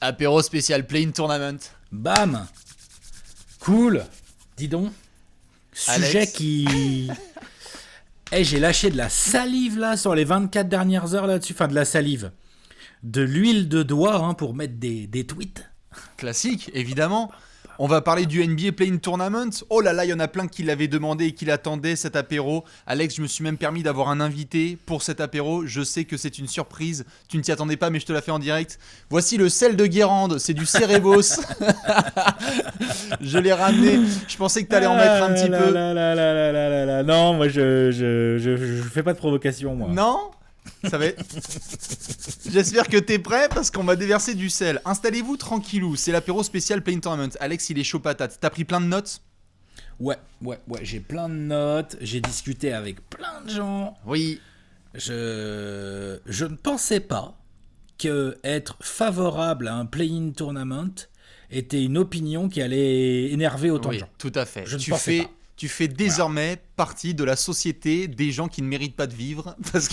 Apéro spécial Play-in Tournament. Bam. Cool. Dis donc. Sujet Alex. qui... j'ai lâché de la salive là sur les 24 dernières heures là-dessus. Enfin de la salive. De l'huile de doigt pour mettre des tweets. Classique, évidemment. On va parler du NBA Play-in Tournament. Oh là là, il y en a plein qui l'avaient demandé et qui l'attendaient, cet apéro. Alex, je me suis même permis d'avoir un invité pour cet apéro. Je sais que c'est une surprise. Tu ne t'y attendais pas, mais je te la fais en direct. Voici le sel de Guérande. C'est du Cerebos. Je l'ai ramené. Je pensais que tu allais en mettre un petit peu. Non, moi je fais pas de provocation, moi. Non ? Ça va être... J'espère que t'es prêt parce qu'on va déverser du sel. Installez-vous tranquillou, c'est l'apéro spécial Play-in Tournament. Alex, il est chaud patate. T'as pris plein de notes ? Ouais, j'ai plein de notes, j'ai discuté avec plein de gens. Oui. Je ne pensais pas que être favorable à un Play-in Tournament était une opinion qui allait énerver autant de gens. Tout à fait. Je ne pensais pas. Tu fais désormais partie de la société des gens qui ne méritent pas de vivre parce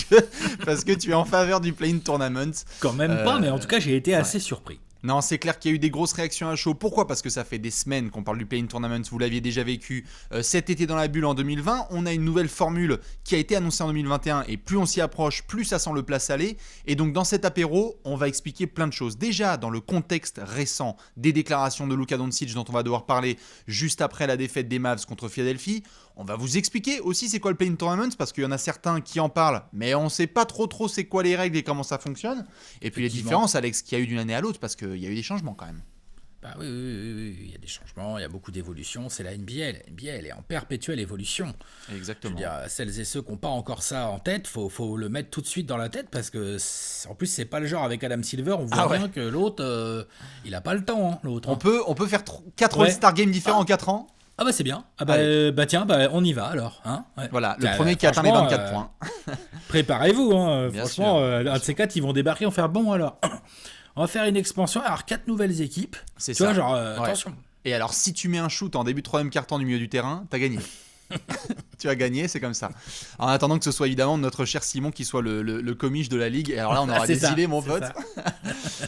que tu es en faveur du Play-in Tournament. Quand même pas, mais en tout cas, j'ai été assez surpris. Non, c'est clair qu'il y a eu des grosses réactions à chaud. Pourquoi ? Parce que ça fait des semaines qu'on parle du Play-in Tournament. Vous l'aviez déjà vécu cet été dans la bulle en 2020. On a une nouvelle formule qui a été annoncée en 2021 et plus on s'y approche, plus ça sent le plat salé. Et donc dans cet apéro, on va expliquer plein de choses. Déjà dans le contexte récent des déclarations de Luka Doncic dont on va devoir parler juste après la défaite des Mavs contre Philadelphie. On va vous expliquer aussi c'est quoi le Play-in Tournament parce qu'il y en a certains qui en parlent, mais on sait pas trop c'est quoi les règles et comment ça fonctionne. Et puis les différences, Alex, qu'il y a eu d'une année à l'autre parce qu'il y a eu des changements quand même. Bah oui, il y a des changements, il y a beaucoup d'évolutions, c'est la NBA. La NBA, elle est en perpétuelle évolution. Exactement. Je veux dire, celles et ceux qui n'ont pas encore ça en tête, faut le mettre tout de suite dans la tête parce que, en plus, c'est pas le genre avec Adam Silver, on voit bien que l'autre, il a pas le temps, l'autre. On peut faire 4 All-Star Games différents en 4 ans. Ah bah c'est bien. Tiens, on y va alors. Voilà, le premier qui atteint les 24 points. Préparez-vous, Bien franchement, sûr. un de ces 4, ils vont débarquer, on va faire bon alors. On va faire une expansion, alors 4 nouvelles équipes. C'est tu ça. vois, genre, attention. Et alors, si tu mets un shoot en début de 3e quart-temps du milieu du terrain, t'as gagné. Tu as gagné, c'est comme ça. En attendant que ce soit évidemment notre cher Simon qui soit le comiche de la ligue. Et alors là, on aura des idées, mon pote.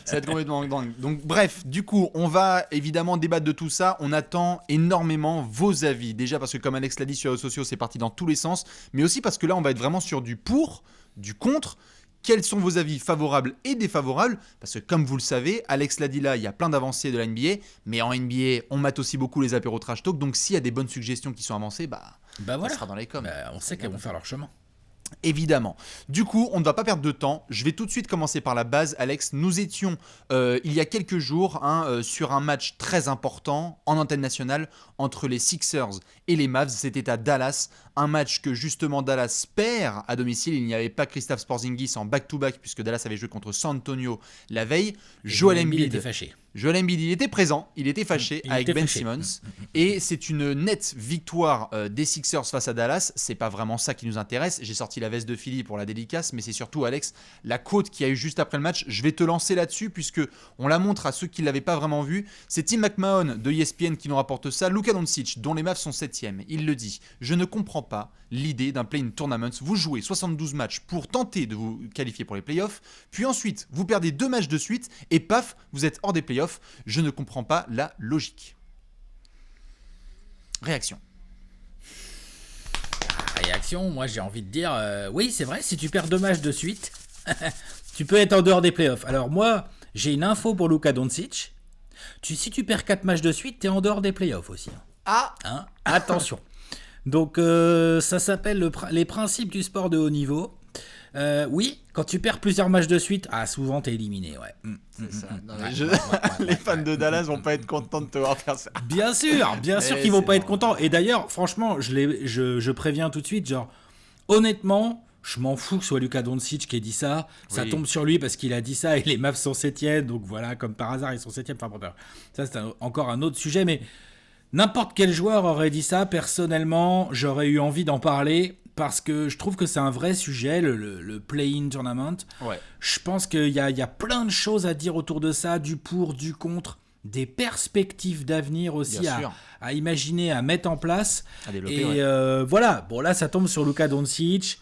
Ça va être complètement dingue. Donc, bref, du coup, on va évidemment débattre de tout ça. On attend énormément vos avis. Déjà parce que, comme Alex l'a dit sur les réseaux sociaux, c'est parti dans tous les sens. Mais aussi parce que là, on va être vraiment sur du pour, du contre. Quels sont vos avis favorables et défavorables ? Parce que comme vous le savez, Alex l'a dit là, il y a plein d'avancées de la NBA. Mais en NBA, on mate aussi beaucoup les apéros trash talk. Donc s'il y a des bonnes suggestions qui sont avancées, voilà. ça sera dans les coms. On sait qu'elles vont faire leur chemin. Évidemment. Du coup, on ne va pas perdre de temps. Je vais tout de suite commencer par la base. Alex, nous étions il y a quelques jours sur un match très important en antenne nationale entre les Sixers et les Mavs. C'était à Dallas. Un match que justement Dallas perd à domicile. Il n'y avait pas Kristaps Porzingis en back-to-back puisque Dallas avait joué contre San Antonio la veille. Joel Embiid était fâché. Joel Embiid, il était présent, il était fâché avec Ben Simmons. Et c'est une nette victoire des Sixers face à Dallas. C'est pas vraiment ça qui nous intéresse. J'ai sorti la veste de Philly pour la dédicace, mais c'est surtout, Alex, la quote qu'il y a eu juste après le match. Je vais te lancer là-dessus puisque on la montre à ceux qui ne l'avaient pas vraiment vu. C'est Tim McMahon de ESPN qui nous rapporte ça. Luka Doncic, dont les Mavs sont 7e, il le dit. Je ne comprends pas l'idée d'un play-in tournament. Vous jouez 72 matchs pour tenter de vous qualifier pour les playoffs, puis ensuite vous perdez 2 matchs de suite et paf, vous êtes hors des playoffs. Je ne comprends pas la logique. Réaction. Réaction, moi j'ai envie de dire, oui c'est vrai, si tu perds 2 matchs de suite, tu peux être en dehors des playoffs. Alors moi, j'ai une info pour Luka Doncic. Si tu perds 4 matchs de suite, t'es en dehors des playoffs aussi. Attention. Donc ça s'appelle les principes du sport de haut niveau. Oui, quand tu perds plusieurs matchs de suite, souvent t'es éliminé, C'est ça. Les fans de Dallas vont pas être contents de te voir faire ça. Bien sûr qu'ils vont pas être contents. Et d'ailleurs, franchement, je préviens tout de suite, genre, honnêtement, je m'en fous que ce soit Luka Doncic qui ait dit ça. Ça tombe sur lui parce qu'il a dit ça et les Mavs sont 7e, donc voilà, comme par hasard, ils sont 7e. Enfin, bref, ça c'est encore un autre sujet, mais n'importe quel joueur aurait dit ça. Personnellement, j'aurais eu envie d'en parler. Parce que je trouve que c'est un vrai sujet, le play-in tournament. Ouais. Je pense qu'il y a plein de choses à dire autour de ça, du pour, du contre, des perspectives d'avenir aussi à imaginer, à mettre en place. À développer, et voilà, bon là ça tombe sur Luka Doncic.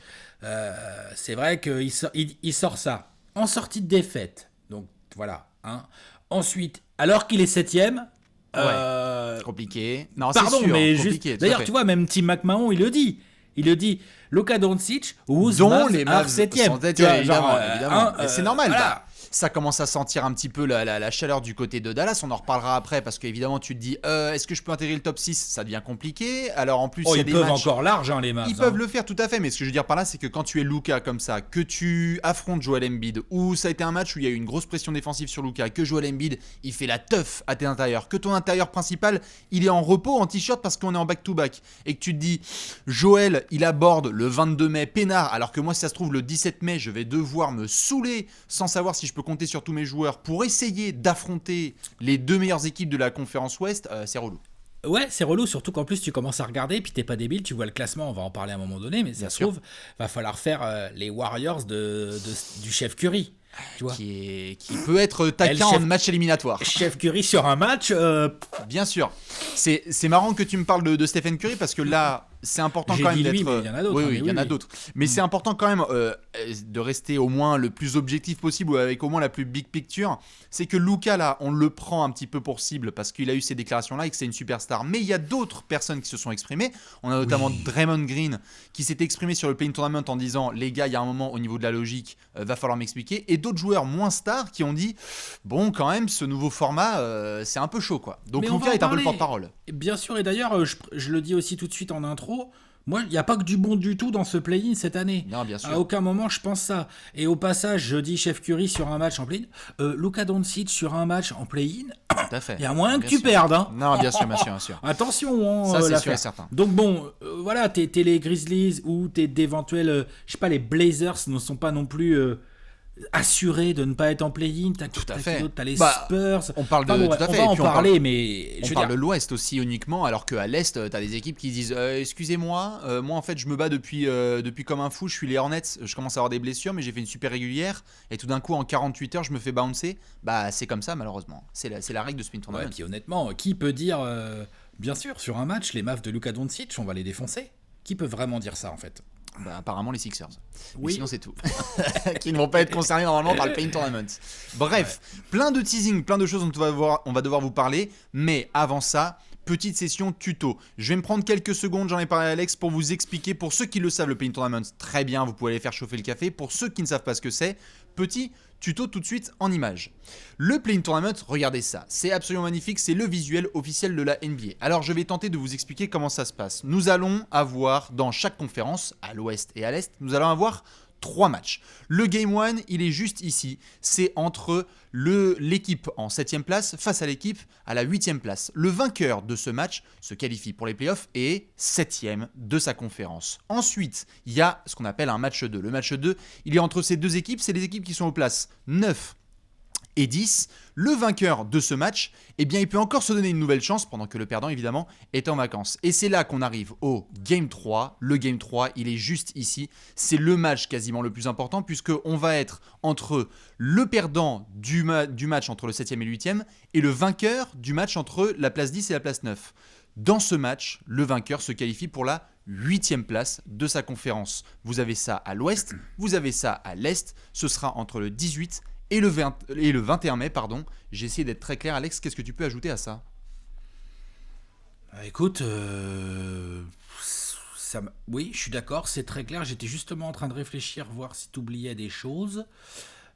C'est vrai qu'il sort ça en sortie de défaite. Donc Voilà. Hein. Ensuite, alors qu'il est 7ème. Compliqué. Non, pardon, c'est sûr, mais compliqué, juste. D'ailleurs, tu vois, même Tim McMahon, il le dit. Il le dit. Luka Doncic, dont les Mavs 7ème. Évidemment. C'est normal. Voilà. Ça commence à sentir un petit peu la chaleur du côté de Dallas. On en reparlera après parce qu'évidemment, tu te dis est-ce que je peux intégrer le top 6 ? Ça devient compliqué. Alors en plus, ils peuvent encore large, hein, les Mavs. Ils peuvent le faire tout à fait. Mais ce que je veux dire par là, c'est que quand tu es Luka comme ça, que tu affrontes Joel Embiid, où ça a été un match où il y a eu une grosse pression défensive sur Luka, que Joel Embiid, il fait la teuf à tes intérieurs, que ton intérieur principal, il est en repos, en t-shirt parce qu'on est en back-to-back. Et que tu te dis, Joel, il aborde le 22 mai peinard, alors que moi, si ça se trouve, le 17 mai, je vais devoir me saouler sans savoir si je peux compter sur tous mes joueurs pour essayer d'affronter les deux meilleures équipes de la conférence Ouest, c'est relou. Ouais, c'est relou, surtout qu'en plus tu commences à regarder, puis t'es pas débile, tu vois le classement, on va en parler à un moment donné, mais ça se trouve, va falloir faire les Warriors du chef Curry. Tu vois. Qui peut être taquin en match éliminatoire. Chef Curry sur un match. Bien sûr. C'est marrant que tu me parles de Stephen Curry parce que là, c'est important quand même d'être. Il y en a d'autres. Oui, il y en a d'autres. Mais c'est important quand même de rester au moins le plus objectif possible ou avec au moins la plus big picture. C'est que Luka, là, on le prend un petit peu pour cible parce qu'il a eu ces déclarations-là et que c'est une superstar. Mais il y a d'autres personnes qui se sont exprimées. On a notamment Draymond Green qui s'est exprimé sur le Play-in Tournament en disant les gars, il y a un moment au niveau de la logique, va falloir m'expliquer. Et d'autres joueurs moins stars qui ont dit bon, quand même, ce nouveau format, c'est un peu chaud, quoi. Donc Luka est un peu le porte-parole. Bien sûr, et d'ailleurs, je le dis aussi tout de suite en intro. Moi, il n'y a pas que du bon du tout dans ce play-in cette année. Non, bien sûr. À aucun moment, je pense ça. Et au passage, je dis Chef Curry sur un match en play-in. Luka Doncic sur un match en play-in. Tout à fait. Il y a moyen que tu perdes. Hein. Non, bien sûr. Attention. Ça, c'est sûr et certain. Donc bon, voilà, t'es les Grizzlies ou t'es d'éventuels... je sais pas, les Blazers ne sont pas non plus... assuré de ne pas être en play-in, t'as les Spurs. On parle de tout à fait. On va en parler, mais on parle de l'Ouest aussi uniquement, alors qu'à l'Est, t'as des équipes qui disent excusez-moi, moi en fait je me bats depuis comme un fou, je suis les Hornets, je commence à avoir des blessures, mais j'ai fait une super régulière et tout d'un coup en 48 heures je me fais bouncer. Bah c'est comme ça malheureusement. C'est la règle de Spin Tournament. Ouais, puis honnêtement, qui peut dire bien sûr sur un match les Mavs de Luka Doncic, on va les défoncer. Qui peut vraiment dire ça en fait? Bah, apparemment les Sixers. Oui. Mais sinon c'est tout. Qui ne vont pas être concernés normalement par le Play-in Tournament. Bref, plein de teasing, plein de choses dont on va devoir vous parler. Mais avant ça, petite session tuto. Je vais me prendre quelques secondes, j'en ai parlé à Alex, pour vous expliquer, pour ceux qui le savent, le Play-in Tournament, très bien, vous pouvez aller faire chauffer le café. Pour ceux qui ne savent pas ce que c'est, petit tuto tout de suite en images. Le Play-in Tournament, regardez ça, c'est absolument magnifique, c'est le visuel officiel de la NBA. Alors je vais tenter de vous expliquer comment ça se passe. Nous allons avoir dans chaque conférence, à l'ouest et à l'est, nous allons avoir 3 matchs. Le Game 1, il est juste ici. C'est entre l'équipe en 7ème place face à l'équipe à la 8ème place. Le vainqueur de ce match se qualifie pour les playoffs et est 7ème de sa conférence. Ensuite, il y a ce qu'on appelle un match 2. Le match 2, il est entre ces deux équipes. C'est les équipes qui sont aux places 9 et 10, le vainqueur de ce match, eh bien, il peut encore se donner une nouvelle chance pendant que le perdant, évidemment, est en vacances. Et c'est là qu'on arrive au Game 3. Le Game 3, il est juste ici. C'est le match quasiment le plus important puisqu'on va être entre le perdant du match entre le 7e et le 8e et le vainqueur du match entre la place 10 et la place 9. Dans ce match, le vainqueur se qualifie pour la 8e place de sa conférence. Vous avez ça à l'ouest, vous avez ça à l'est. Ce sera entre le 18 et le 21 mai, pardon. J'ai essayé d'être très clair. Alex, qu'est-ce que tu peux ajouter à ça ? Écoute, oui, je suis d'accord, c'est très clair. J'étais justement en train de réfléchir, voir si tu oubliais des choses.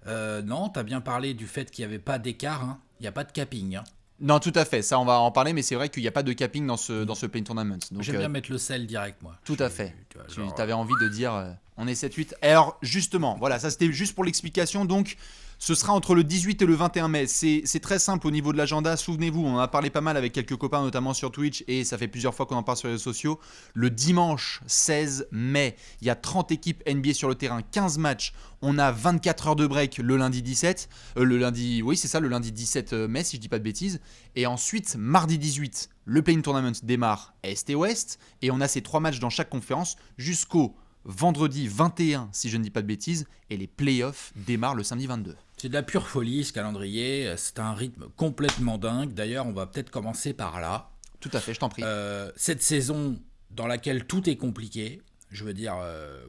Non, tu as bien parlé du fait qu'il n'y avait pas d'écart. Hein. Il n'y a pas de capping. Hein. Non, tout à fait. Ça, on va en parler, mais c'est vrai qu'il n'y a pas de capping dans ce Play-in Tournament. Donc, j'aime bien mettre le sel direct, moi. Tout à fait. Tu avais envie de dire on est 7-8. Alors, justement, voilà, ça c'était juste pour l'explication. Donc, ce sera entre le 18 et le 21 mai. C'est très simple au niveau de l'agenda. Souvenez-vous, on en a parlé pas mal avec quelques copains, notamment sur Twitch, et ça fait plusieurs fois qu'on en parle sur les réseaux sociaux. Le dimanche 16 mai, il y a 30 équipes NBA sur le terrain, 15 matchs. On a 24 heures de break le lundi 17. Le lundi 17 mai, si je dis pas de bêtises. Et ensuite, mardi 18, le Play-in Tournament démarre Est et Ouest. Et on a ces 3 matchs dans chaque conférence jusqu'au vendredi 21, si je ne dis pas de bêtises. Et les playoffs démarrent le samedi 22. C'est de la pure folie ce calendrier, c'est un rythme complètement dingue. D'ailleurs, on va peut-être commencer par là. Tout à fait, je t'en prie. Cette saison dans laquelle tout est compliqué, Je veux dire,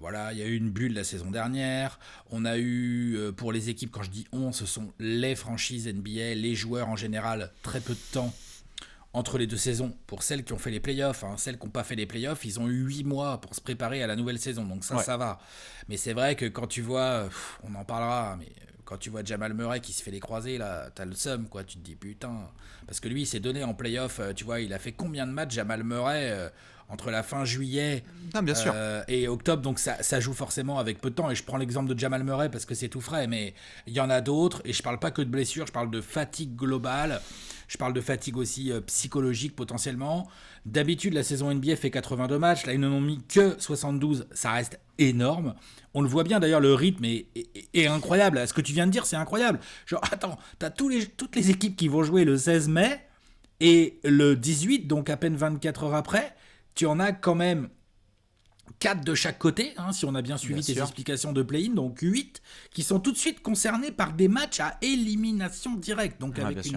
voilà, il y a eu une bulle la saison dernière. On a eu, pour les équipes, quand je dis on, ce sont les franchises NBA, les joueurs en général, très peu de temps entre les deux saisons. Pour celles qui ont fait les playoffs, celles qui n'ont pas fait les playoffs, ils ont eu 8 mois pour se préparer à la nouvelle saison. Donc ça va. Mais c'est vrai que quand tu vois, on en parlera, mais quand tu vois Jamal Murray qui se fait les croisés, là, t'as le seum, quoi. Tu te dis, putain. Parce que lui, il s'est donné en playoff, tu vois, il a fait combien de matchs, Jamal Murray entre la fin juillet bien sûr. Et octobre, donc ça joue forcément avec peu de temps. Et je prends l'exemple de Jamal Murray parce que c'est tout frais, mais il y en a d'autres. Et je parle pas que de blessures, je parle de fatigue globale. Je parle de fatigue aussi psychologique potentiellement. D'habitude, la saison NBA fait 82 matchs. Là, ils n'en ont mis que 72. Ça reste énorme. On le voit bien d'ailleurs, le rythme est incroyable. Ce que tu viens de dire, c'est incroyable. Genre, attends, t'as toutes les équipes qui vont jouer le 16 mai et le 18, donc à peine 24 heures après, tu en as quand même 4 de chaque côté, si on a bien suivi tes explications de play-in, donc 8 qui sont tout de suite concernés par des matchs à élimination directe, donc avec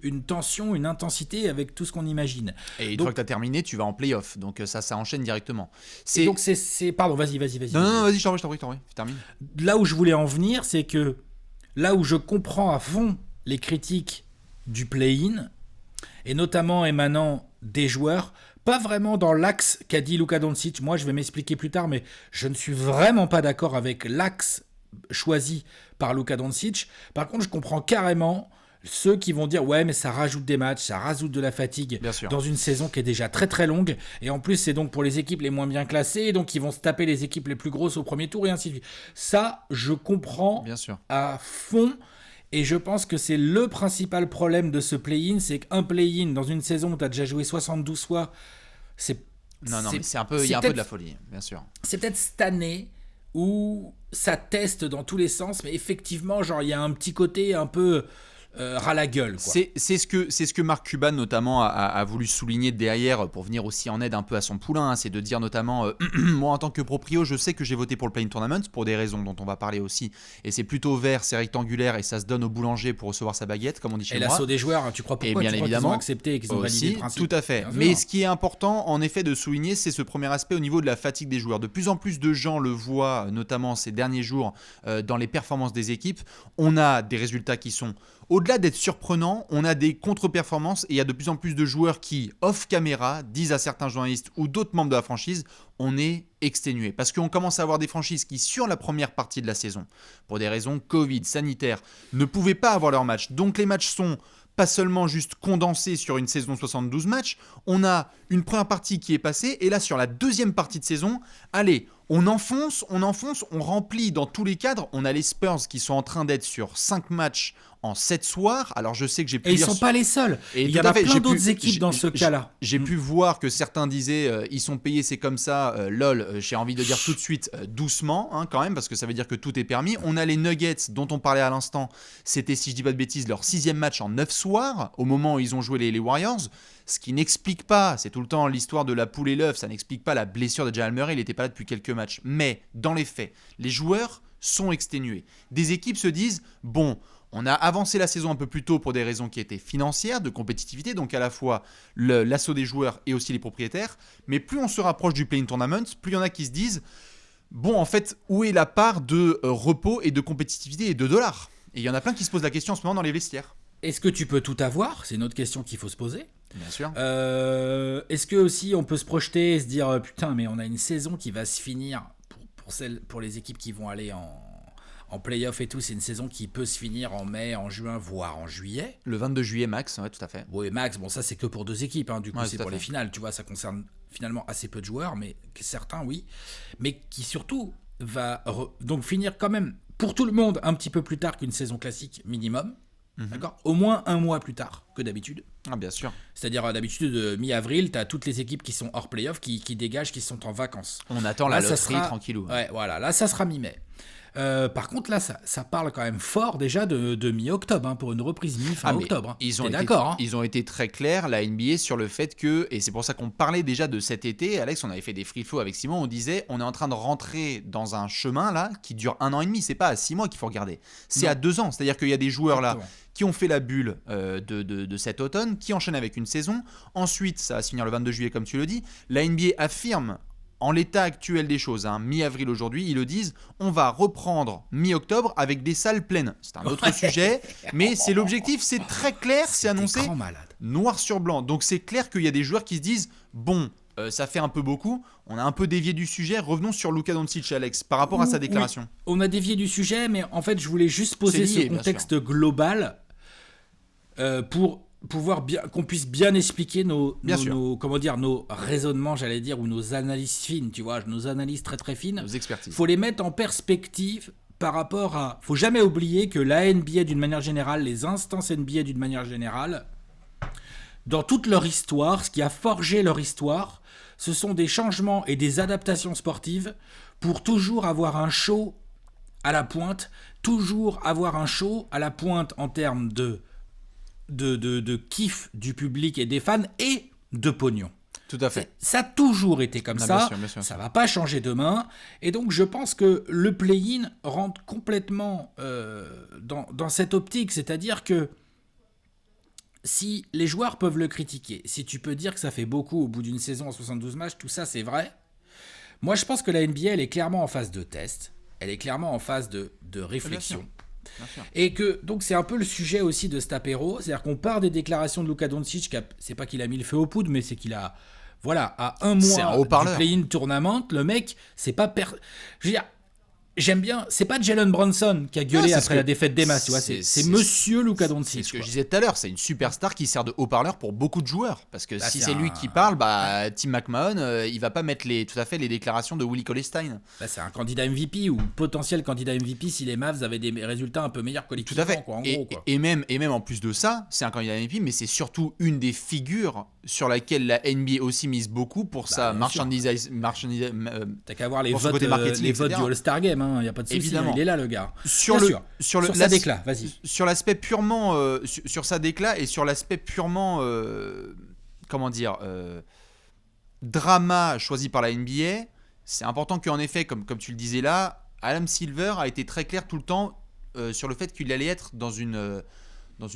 une tension, une intensité, avec tout ce qu'on imagine. Et une fois que tu as terminé, tu vas en play-off, donc ça enchaîne directement. Donc pardon, vas-y. Non, vas-y, je t'en prie, termine. Là où je voulais en venir, c'est que là où je comprends à fond les critiques du play-in, et notamment émanant des joueurs, pas vraiment dans l'axe qu'a dit Luka Doncic. Moi, je vais m'expliquer plus tard, mais je ne suis vraiment pas d'accord avec l'axe choisi par Luka Doncic. Par contre, je comprends carrément ceux qui vont dire ouais, mais ça rajoute des matchs, ça rajoute de la fatigue dans une saison qui est déjà très très longue. Et en plus, c'est donc pour les équipes les moins bien classées, donc ils vont se taper les équipes les plus grosses au premier tour et ainsi de suite. Ça, je comprends à fond. Et je pense que c'est le principal problème de ce play-in, c'est qu'un play-in dans une saison où tu as déjà joué 72 fois, mais c'est un peu, il y a un peu de la folie, bien sûr. C'est peut-être cette année où ça teste dans tous les sens, mais effectivement, genre il y a un petit côté un peu ras la gueule, quoi. C'est ce que Mark Cuban notamment a voulu souligner derrière pour venir aussi en aide un peu à son poulain, c'est de dire notamment moi en tant que proprio, je sais que j'ai voté pour le play-in tournament pour des raisons dont on va parler aussi, et c'est plutôt vert, c'est rectangulaire et ça se donne au boulanger pour recevoir sa baguette, comme on dit chez moi. Et l'assaut des joueurs, tu crois pourquoi qu'ils ont accepté et qu'ils ont validé le principe. Tout à fait. Mais ce qui est important en effet de souligner, c'est ce premier aspect au niveau de la fatigue des joueurs. De plus en plus de gens le voient, notamment ces derniers jours dans les performances des équipes. On a des résultats qui sont au-delà d'être surprenants, on a des contre-performances et il y a de plus en plus de joueurs qui, off-caméra, disent à certains journalistes ou d'autres membres de la franchise, on est exténué. Parce qu'on commence à avoir des franchises qui, sur la première partie de la saison, pour des raisons Covid, sanitaires, ne pouvaient pas avoir leur match. Donc les matchs sont pas seulement juste condensés sur une saison de 72 matchs, on a une première partie qui est passée et là sur la deuxième partie de saison, allez, on enfonce, on remplit dans tous les cadres. On a les Spurs qui sont en train d'être sur 5 matchs en 7 soirs. Alors je sais que j'ai pu et ils sont pas les seuls. Il y a plein d'autres équipes dans ce cas-là. J'ai pu voir que certains disaient ils sont payés, c'est comme ça. Lol, j'ai envie de dire tout de suite doucement quand même, parce que ça veut dire que tout est permis. On a les Nuggets dont on parlait à l'instant. C'était, si je dis pas de bêtises, leur 6e match en 9 soirs au moment où ils ont joué les Warriors. Ce qui n'explique pas, c'est tout le temps l'histoire de la poule et l'œuf, ça n'explique pas la blessure de Jamal Murray, il n'était pas là depuis quelques matchs. Mais dans les faits, les joueurs sont exténués. Des équipes se disent, bon, on a avancé la saison un peu plus tôt pour des raisons qui étaient financières, de compétitivité, donc à la fois l'assaut des joueurs et aussi les propriétaires, mais plus on se rapproche du play-in tournament, plus il y en a qui se disent, bon, en fait, où est la part de repos et de compétitivité et de dollars ? Et il y en a plein qui se posent la question en ce moment dans les vestiaires. Est-ce que tu peux tout avoir ? C'est une autre question qu'il faut se poser. Bien sûr. Est-ce que aussi on peut se projeter et se dire putain, mais on a une saison qui va se finir pour les équipes qui vont aller en play-off et tout, c'est une saison qui peut se finir en mai, en juin, voire en juillet. Le 22 juillet max, ouais, tout à fait. Oui, max, bon ça c'est que pour 2 équipes, du coup c'est pour les finales, tu vois, ça concerne finalement assez peu de joueurs, mais certains oui, mais qui surtout va donc finir quand même pour tout le monde un petit peu plus tard qu'une saison classique minimum. D'accord ? Au moins 1 mois plus tard que d'habitude. Ah, bien sûr. C'est-à-dire, d'habitude, mi-avril, tu as toutes les équipes qui sont hors play-off, qui dégagent, qui sont en vacances. On attend la loterie tranquillou. Ouais, voilà, là, ça sera mi-mai. Par contre, là, ça parle quand même fort déjà de mi-octobre, pour une reprise mi-fin octobre. Ils ont été très clairs, la NBA, sur le fait que, et c'est pour ça qu'on parlait déjà de cet été, Alex, on avait fait des free-flow avec Simon, on disait, on est en train de rentrer dans un chemin là qui dure 1 an et demi, c'est pas à 6 mois qu'il faut regarder, c'est à 2 ans, c'est-à-dire qu'il y a des joueurs là qui ont fait la bulle de cet automne, qui enchaînent avec une saison, ensuite ça va se finir le 22 juillet comme tu le dis, la NBA affirme en l'état actuel des choses, mi-avril aujourd'hui, ils le disent, on va reprendre mi-octobre avec des salles pleines. C'est un autre sujet, mais c'est l'objectif, c'est très clair, c'est annoncé noir sur blanc. Donc c'est clair qu'il y a des joueurs qui se disent, bon, ça fait un peu beaucoup, on a un peu dévié du sujet, revenons sur Luka Doncic, Alex, par rapport à sa déclaration. Oui, on a dévié du sujet, mais en fait je voulais juste poser ce contexte global pour pouvoir qu'on puisse bien expliquer nos raisonnements, j'allais dire, ou nos analyses fines, tu vois, nos analyses très très fines. Nos expertises. Faut les mettre en perspective par rapport à... Faut jamais oublier que la NBA d'une manière générale, les instances NBA d'une manière générale, dans toute leur histoire, ce qui a forgé leur histoire, ce sont des changements et des adaptations sportives pour toujours avoir un show à la pointe, en termes de kiff du public et des fans et de pognon. Tout à fait. Ça a toujours été comme ça, bien sûr. Ça va pas changer demain. Et donc je pense que le play-in rentre complètement dans cette optique, c'est-à-dire que si les joueurs peuvent le critiquer, si tu peux dire que ça fait beaucoup au bout d'une saison en 72 matchs, tout ça c'est vrai. Moi je pense que la NBA elle est clairement en phase de test, elle est clairement en phase de réflexion. Bien sûr. Et que donc c'est un peu le sujet aussi de cet apéro, c'est-à-dire qu'on part des déclarations de Luka Doncic, c'est pas qu'il a mis le feu aux poudres, mais c'est qu'il a, à un mois du play-in tournament, le mec, c'est pas je veux dire, j'aime bien, c'est pas Jalen Brunson qui a gueulé après la défaite d'Emma, tu vois, c'est monsieur Luka Doncic. C'est ce que je disais tout à l'heure, c'est une superstar qui sert de haut-parleur pour beaucoup de joueurs. Parce que si c'est lui qui parle, Tim McMahon, il va pas mettre tout à fait les déclarations de Willie Cauley-Stein. C'est un candidat MVP ou potentiel candidat MVP si les Mavs avaient des résultats un peu meilleurs collectivement. Tout à fait. Quoi, en gros, quoi. Et même en plus de ça, c'est un candidat MVP, mais c'est surtout une des figures sur laquelle la NBA aussi mise beaucoup pour sa marchandisation. T'as qu'à voir les votes du All-Star Game, il n'y a pas de souci, il est là le gars. Sur sa déclat, vas-y. Sur l'aspect purement, sur sa déclat et sur l'aspect purement, drama choisi par la NBA, c'est important qu'en effet, comme tu le disais là, Adam Silver a été très clair tout le temps sur le fait qu'il allait être dans une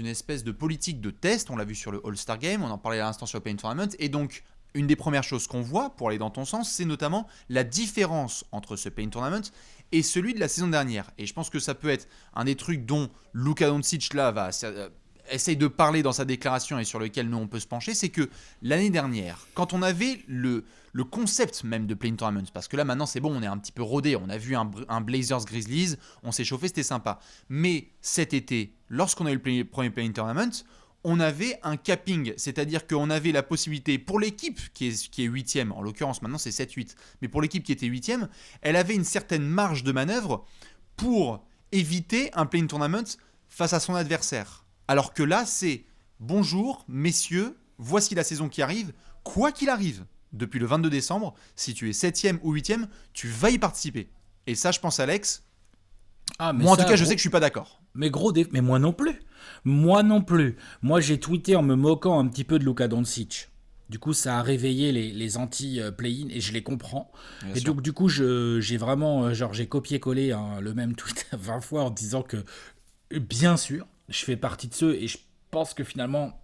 espèce de politique de test. On l'a vu sur le All-Star Game, on en parlait à l'instant sur le Play-in Tournament, et donc une des premières choses qu'on voit, pour aller dans ton sens, c'est notamment la différence entre ce Play-in Tournament et celui de la saison dernière. Et je pense que ça peut être un des trucs dont Luka Doncic là essaye de parler dans sa déclaration et sur lequel nous on peut se pencher, c'est que l'année dernière, quand on avait le concept même de Play-in Tournament, parce que là maintenant c'est bon, on est un petit peu rodé, on a vu un Blazers Grizzlies, on s'est chauffé, c'était sympa. Mais cet été, lorsqu'on a eu le premier Play-in Tournament, on avait un capping, c'est-à-dire qu'on avait la possibilité, pour l'équipe qui est 8e, en l'occurrence maintenant c'est 7-8, mais pour l'équipe qui était 8e, elle avait une certaine marge de manœuvre pour éviter un play-in tournament face à son adversaire. Alors que là, c'est bonjour, messieurs, voici la saison qui arrive, quoi qu'il arrive, depuis le 22 décembre, si tu es 7e ou 8e, tu vas y participer. Et ça, je pense, Alex, moi en tout cas, je sais que je suis pas d'accord. Mais mais moi non plus. Moi, j'ai tweeté en me moquant un petit peu de Luka Doncic. Du coup, ça a réveillé les anti-play-in et je les comprends. Bien sûr. Donc, du coup, j'ai vraiment, j'ai copié-collé le même tweet 20 fois en disant que, bien sûr, je fais partie de ceux et je pense que finalement,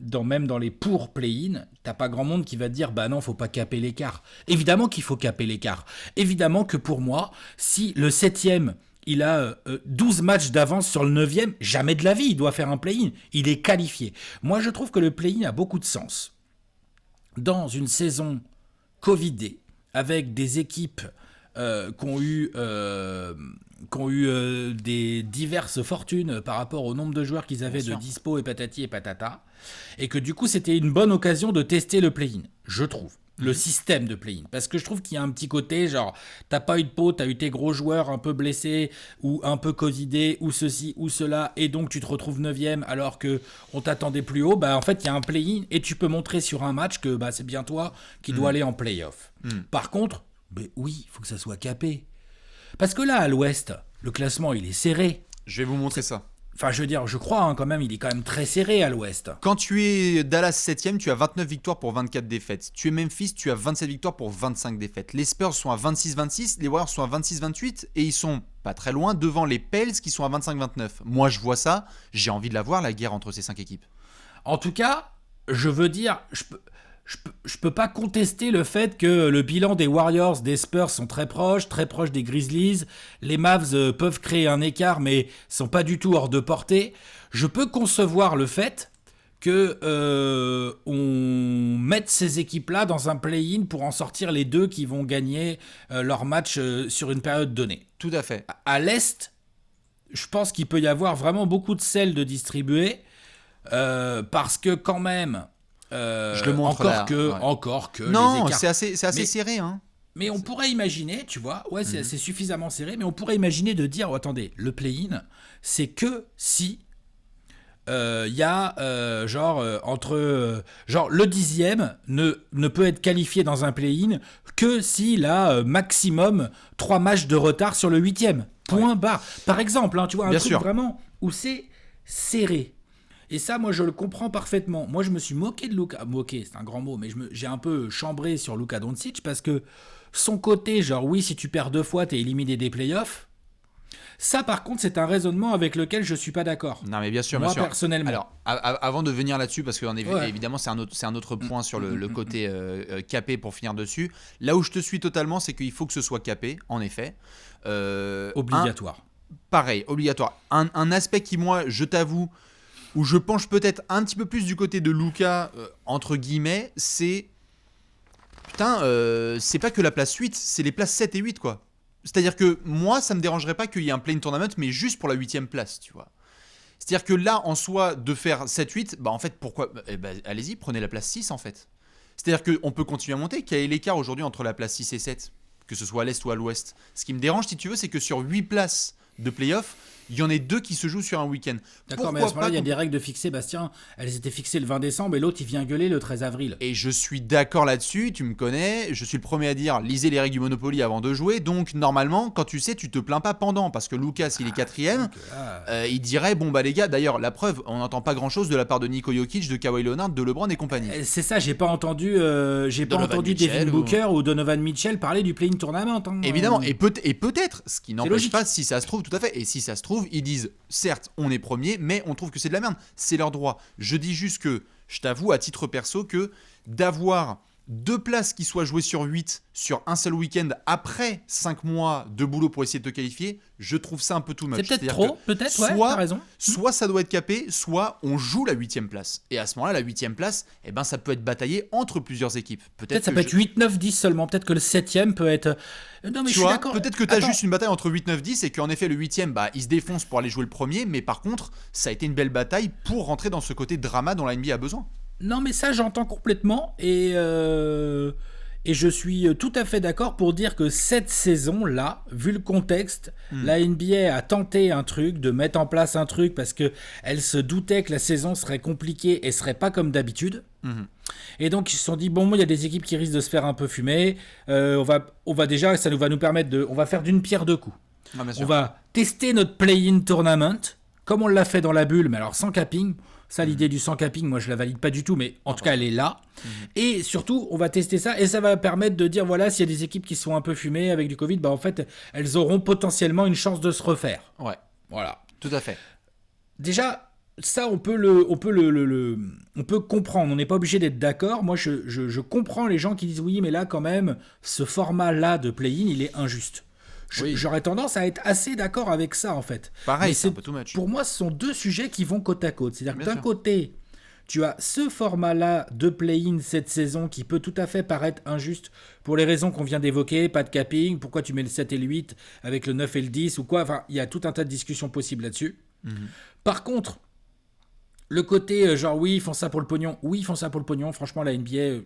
même dans les pour play-in, t'as pas grand monde qui va te dire bah non, faut pas caper l'écart. Évidemment qu'il faut caper l'écart. Évidemment que pour moi, si le 7e il a 12 matchs d'avance sur le 9e, jamais de la vie, il doit faire un play-in. Il est qualifié. Moi, je trouve que le play-in a beaucoup de sens. Dans une saison Covidée, avec des équipes qui ont eu des diverses fortunes par rapport au nombre de joueurs qu'ils avaient de dispo et patati et patata, et que du coup, c'était une bonne occasion de tester le play-in, je trouve. Le système de play-in, parce que je trouve qu'il y a un petit côté genre t'as pas eu de peau, t'as eu tes gros joueurs un peu blessés ou un peu covidés ou ceci ou cela et donc tu te retrouves 9e alors que on t'attendait plus haut. En fait il y a un play-in et tu peux montrer sur un match que c'est bien toi qui dois aller en play-off. Par contre oui, il faut que ça soit capé, parce que là à l'ouest le classement il est serré. Je vais vous montrer ça. Enfin, je veux dire, je crois quand même, il est quand même très serré à l'ouest. Quand tu es Dallas 7e, tu as 29 victoires pour 24 défaites. Tu es Memphis, tu as 27 victoires pour 25 défaites. Les Spurs sont à 26-26, les Warriors sont à 26-28 et ils sont pas très loin devant les Pels qui sont à 25-29. Moi, je vois ça, j'ai envie de la voir, la guerre entre ces 5 équipes. En tout cas, je veux dire, je peux pas contester le fait que le bilan des Warriors, des Spurs sont très proches des Grizzlies. Les Mavs peuvent créer un écart, mais sont pas du tout hors de portée. Je peux concevoir le fait que on mette ces équipes-là dans un play-in pour en sortir les deux qui vont gagner leur match sur une période donnée. Tout à fait. À l'Est, je pense qu'il peut y avoir vraiment beaucoup de sel de distribuer parce que quand même... je le montre encore que non, les écarts... c'est assez serré, hein. Mais on pourrait imaginer, tu vois, c'est suffisamment serré, mais on pourrait imaginer de dire, attendez, le play-in, c'est que si y a genre le 10e ne peut être qualifié dans un play-in que s'il a maximum 3 matchs de retard sur le 8e. Point barre. Par exemple, hein, tu vois, un truc vraiment où c'est serré. Et ça, moi, je le comprends parfaitement. Moi, je me suis moqué de Luka. Moqué, c'est un grand mot, mais j'ai un peu chambré sur Luka Doncic parce que son côté, genre, oui, si tu perds 2 fois, t'es éliminé des playoffs. Ça, par contre, c'est un raisonnement avec lequel je suis pas d'accord. Non, mais bien sûr, moi, bien sûr. Personnellement. Alors, avant de venir là-dessus, parce que évidemment, c'est un autre point sur le côté capé pour finir dessus. Là où je te suis totalement, c'est qu'il faut que ce soit capé, en effet. Obligatoire. Pareil, obligatoire. Un aspect qui, moi, je t'avoue, où je penche peut-être un petit peu plus du côté de Luka, entre guillemets, c'est... Putain, c'est pas que la place 8, c'est les places 7 et 8, quoi. C'est-à-dire que moi, ça me dérangerait pas qu'il y ait un play-in tournament, mais juste pour la 8e place, tu vois. C'est-à-dire que là, en soi, de faire 7-8, bah en fait, pourquoi allez-y, prenez la place 6, en fait. C'est-à-dire qu'on peut continuer à monter. Quel est l'écart aujourd'hui entre la place 6 et 7, que ce soit à l'Est ou à l'Ouest? Ce qui me dérange, si tu veux, c'est que sur 8 places de play-off, il y en a 2 qui se jouent sur un week-end. D'accord, mais à ce moment-là, il y a des règles de fixer, Bastien. Elles étaient fixées le 20 décembre et l'autre, il vient gueuler le 13 avril. Et je suis d'accord là-dessus, tu me connais, je suis le premier à dire lisez les règles du Monopoly avant de jouer, donc normalement, quand tu sais, tu te plains pas pendant, parce que Lucas, il est 4ème, il dirait, bon bah les gars, d'ailleurs, la preuve, on n'entend pas grand-chose de la part de Nico Jokic, de Kawhi Leonard, de LeBron et compagnie. C'est ça, j'ai pas entendu Devin Booker ou Donovan Mitchell parler du play-in tournament. Hein. Évidemment, et peut-être, ce qui n'empêche pas, si ça se trouve, tout à fait, et si ça se trouve, ils disent, certes, on est premier, mais on trouve que c'est de la merde. C'est leur droit. Je dis juste que, je t'avoue, à titre perso, que d'avoir 2 places qui soient jouées sur 8 sur un seul week-end après 5 mois de boulot pour essayer de te qualifier, je trouve ça un peu too much. C'est peut-être trop, peut-être, ouais, t'as raison. Soit ça doit être capé, soit on joue la 8e place. Et à ce moment-là, la 8e place, eh ben, ça peut être bataillé entre plusieurs équipes. Peut-être ça peut être 8, 9, 10 seulement. Peut-être que le 7e peut être... Non, mais tu vois, peut-être que tu as juste une bataille entre 8, 9, 10 et qu'en effet, le 8e, bah, il se défonce pour aller jouer le premier. Mais par contre, ça a été une belle bataille pour rentrer dans ce côté drama dont la NBA a besoin. Non, mais ça, j'entends complètement. Et je suis tout à fait d'accord pour dire que cette saison-là, vu le contexte, la NBA a tenté un truc, de mettre en place un truc parce qu'elle se doutait que la saison serait compliquée et serait pas comme d'habitude. Et donc, ils se sont dit, bon, il y a des équipes qui risquent de se faire un peu fumer. On va déjà, ça va nous permettre on va faire d'une pierre deux coups. Ah, on va tester notre play-in tournament, comme on l'a fait dans la bulle, mais alors sans capping. Ça, l'idée du sans capping, moi je la valide pas du tout, mais en tout cas elle est là. Et surtout, on va tester ça et ça va permettre de dire voilà, s'il y a des équipes qui sont un peu fumées avec du Covid, bah en fait, elles auront potentiellement une chance de se refaire. Ouais, voilà. Tout à fait. Déjà, ça on peut comprendre. On n'est pas obligé d'être d'accord. Moi, je comprends les gens qui disent oui, mais là quand même, ce format-là de play-in, il est injuste. J'aurais tendance à être assez d'accord avec ça en fait. Pareil, c'est un peu too much. Pour moi, ce sont 2 sujets qui vont côte à côte. C'est-à-dire que d'un côté, tu as ce format-là de play-in cette saison qui peut tout à fait paraître injuste pour les raisons qu'on vient d'évoquer, pas de capping, pourquoi tu mets le 7 et le 8 avec le 9 et le 10 ou quoi. Enfin, il y a tout un tas de discussions possibles là-dessus. Par contre, le côté genre oui, ils font ça pour le pognon. Oui, ils font ça pour le pognon. Franchement, la NBA...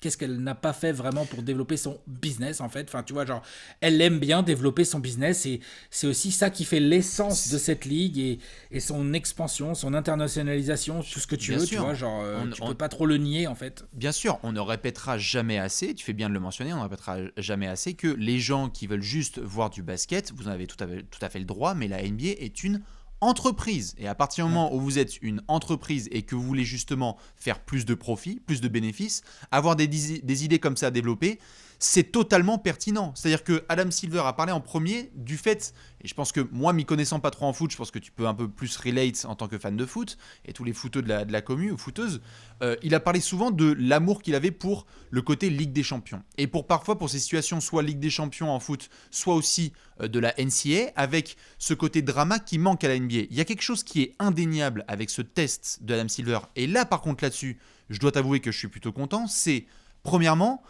Qu'est-ce qu'elle n'a pas fait vraiment pour développer son business en fait? Enfin, tu vois, genre, elle aime bien développer son business et c'est aussi ça qui fait l'essence de cette ligue et son expansion, son internationalisation, tout ce que tu veux, tu vois, genre, tu peux pas trop le nier en fait. Bien sûr, on ne répétera jamais assez, tu fais bien de le mentionner, on ne répétera jamais assez que les gens qui veulent juste voir du basket, vous en avez tout à fait le droit, mais la NBA est une entreprise. Et à partir du moment où vous êtes une entreprise et que vous voulez justement faire plus de profits, plus de bénéfices, avoir des idées comme ça à développer, c'est totalement pertinent. C'est-à-dire que Adam Silver a parlé en premier du fait, et je pense que moi, m'y connaissant pas trop en foot, je pense que tu peux un peu plus relate en tant que fan de foot, et tous les footeux de la commu ou footeuses, il a parlé souvent de l'amour qu'il avait pour le côté Ligue des Champions. Et parfois, pour ces situations, soit Ligue des Champions en foot, soit aussi de la NCAA, avec ce côté drama qui manque à la NBA. Il y a quelque chose qui est indéniable avec ce test de Adam Silver, et là, par contre, là-dessus, je dois t'avouer que je suis plutôt content, c'est, premièrement,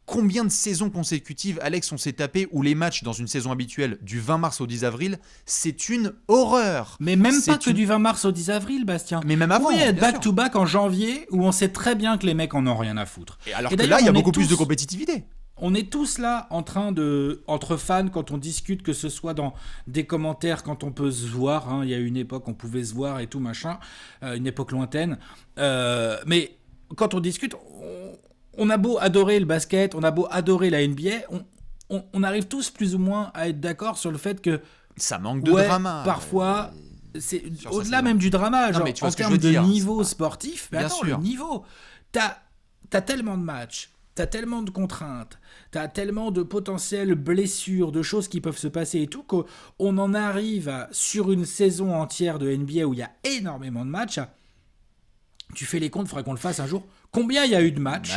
combien de saisons consécutives, Alex, on s'est tapé où les matchs dans une saison habituelle du 20 mars au 10 avril, c'est une horreur. Mais même pas que du 20 mars au 10 avril, Bastien. Mais même avant. Oui, être back-to-back en janvier où on sait très bien que les mecs en ont rien à foutre. Et alors que là, il y a beaucoup plus de compétitivité. On est tous là en train de, entre fans, quand on discute, que ce soit dans des commentaires, quand on peut se voir, hein, il y a une époque on pouvait se voir et tout machin, une époque lointaine, mais quand on discute, on a beau adorer le basket, on a beau adorer la NBA, on arrive tous plus ou moins à être d'accord sur le fait que ça manque de drama. Parfois, c'est au-delà même du drama, genre en termes de niveau sportif. Mais attends, le niveau, t'as tellement de matchs, t'as tellement de contraintes, t'as tellement de potentielles blessures, de choses qui peuvent se passer et tout, qu'on en arrive sur une saison entière de NBA où il y a énormément de matchs. Tu fais les comptes, il faudra qu'on le fasse un jour. Combien il y a eu de matchs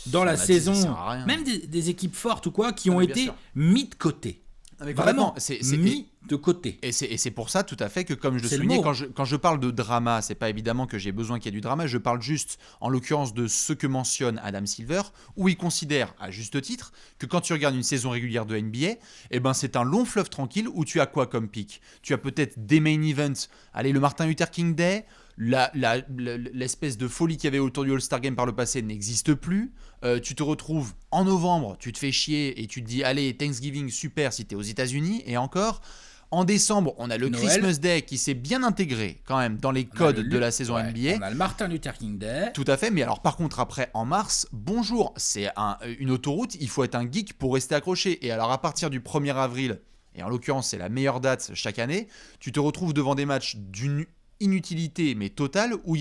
dans la saison, même des équipes fortes ou quoi, qui ont été mis de côté. Vraiment, mis de côté. Et c'est pour ça, tout à fait, que comme je le soulignais, quand je parle de drama, c'est pas évidemment que j'ai besoin qu'il y ait du drama, je parle juste, en l'occurrence, de ce que mentionne Adam Silver, où il considère, à juste titre, que quand tu regardes une saison régulière de NBA, c'est un long fleuve tranquille où tu as quoi comme pic ? Tu as peut-être des main events, allez, le Martin Luther King Day, l'espèce de folie qu'il y avait autour du All-Star Game par le passé n'existe plus. Tu te retrouves en novembre, tu te fais chier et tu te dis allez, Thanksgiving, super si t'es aux États-Unis. Et encore, en décembre, on a le Noël. Christmas Day qui s'est bien intégré quand même dans les codes de la saison NBA. On a le Martin Luther King Day. Tout à fait, mais alors par contre après en mars, bonjour, c'est une autoroute, il faut être un geek pour rester accroché. Et alors à partir du 1er avril, et en l'occurrence c'est la meilleure date chaque année, tu te retrouves devant des matchs d'une inutilité mais totale où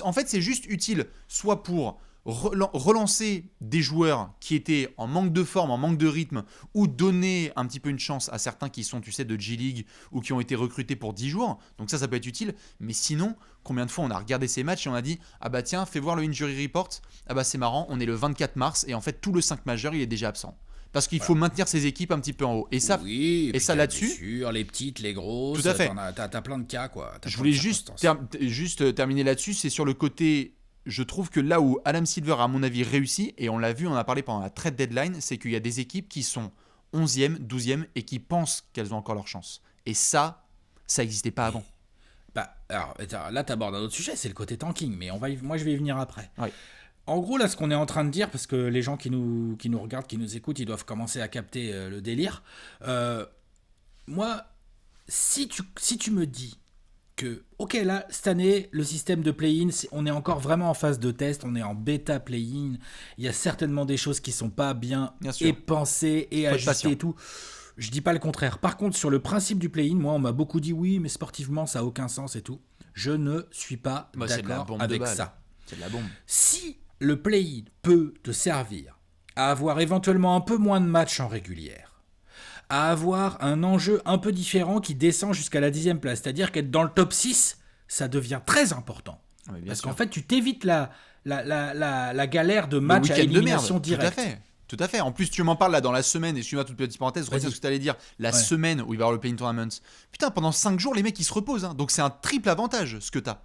en fait c'est juste utile soit pour relancer des joueurs qui étaient en manque de forme, en manque de rythme, ou donner un petit peu une chance à certains qui sont, tu sais, de G-League ou qui ont été recrutés pour 10 jours. Donc ça peut être utile. Mais sinon, combien de fois on a regardé ces matchs et on a dit « Ah bah tiens, fais voir le injury report. Ah bah c'est marrant, on est le 24 mars et en fait tout le 5 majeur il est déjà absent. » Parce qu'il faut maintenir ces équipes un petit peu en haut. Et ça, et ça là-dessus. Sûr, les petites, les grosses. Tout à fait. T'as plein de cas, quoi. Je voulais juste terminer là-dessus. C'est sur le côté. Je trouve que là où Adam Silver a, à mon avis, réussi, et on l'a vu, on en a parlé pendant la trade deadline, c'est qu'il y a des équipes qui sont 11e, 12e et qui pensent qu'elles ont encore leur chance. Et ça n'existait pas avant. Alors, là, tu abordes un autre sujet, c'est le côté tanking, mais moi, je vais y venir après. Oui. En gros, là, ce qu'on est en train de dire, parce que les gens qui nous regardent, qui nous écoutent, ils doivent commencer à capter le délire. Moi, si tu me dis que, ok, là, cette année, le système de play-in, on est encore vraiment en phase de test, on est en bêta play-in, il y a certainement des choses qui sont pas bien pensées et ajustées et tout. Je dis pas le contraire. Par contre, sur le principe du play-in, moi, on m'a beaucoup dit oui, mais sportivement, ça a aucun sens et tout. Je ne suis pas d'accord avec ça. C'est de la bombe. Si le play-in peut te servir à avoir éventuellement un peu moins de matchs en régulière, à avoir un enjeu un peu différent qui descend jusqu'à la 10e place, c'est-à-dire qu'être dans le top 6, ça devient très important. Parce qu'en fait, tu t'évites la galère de matchs à élimination directe. Tout à fait. En plus, tu m'en parles là dans la semaine, et suis-moi toute petite parenthèse, retiens ce que tu allais dire, semaine où il va y avoir le play-in tournament. Putain, pendant 5 jours, les mecs, ils se reposent. Hein. Donc c'est un triple avantage, ce que tu as.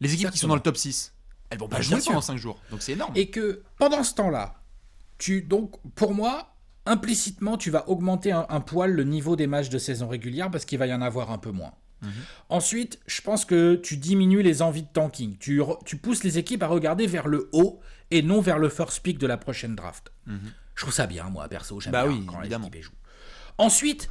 Les équipes qui sont dans le top 6, elles vont pas jouer pendant 5 jours. Donc c'est énorme. Et que pendant ce temps-là, donc pour moi, implicitement, tu vas augmenter un poil le niveau des matchs de saison régulière parce qu'il va y en avoir un peu moins. Ensuite, je pense que tu diminues les envies de tanking. Tu pousses les équipes à regarder vers le haut et non vers le first pick de la prochaine draft. Je trouve ça bien, moi, perso. J'aime bien quand les équipes jouent. Ensuite,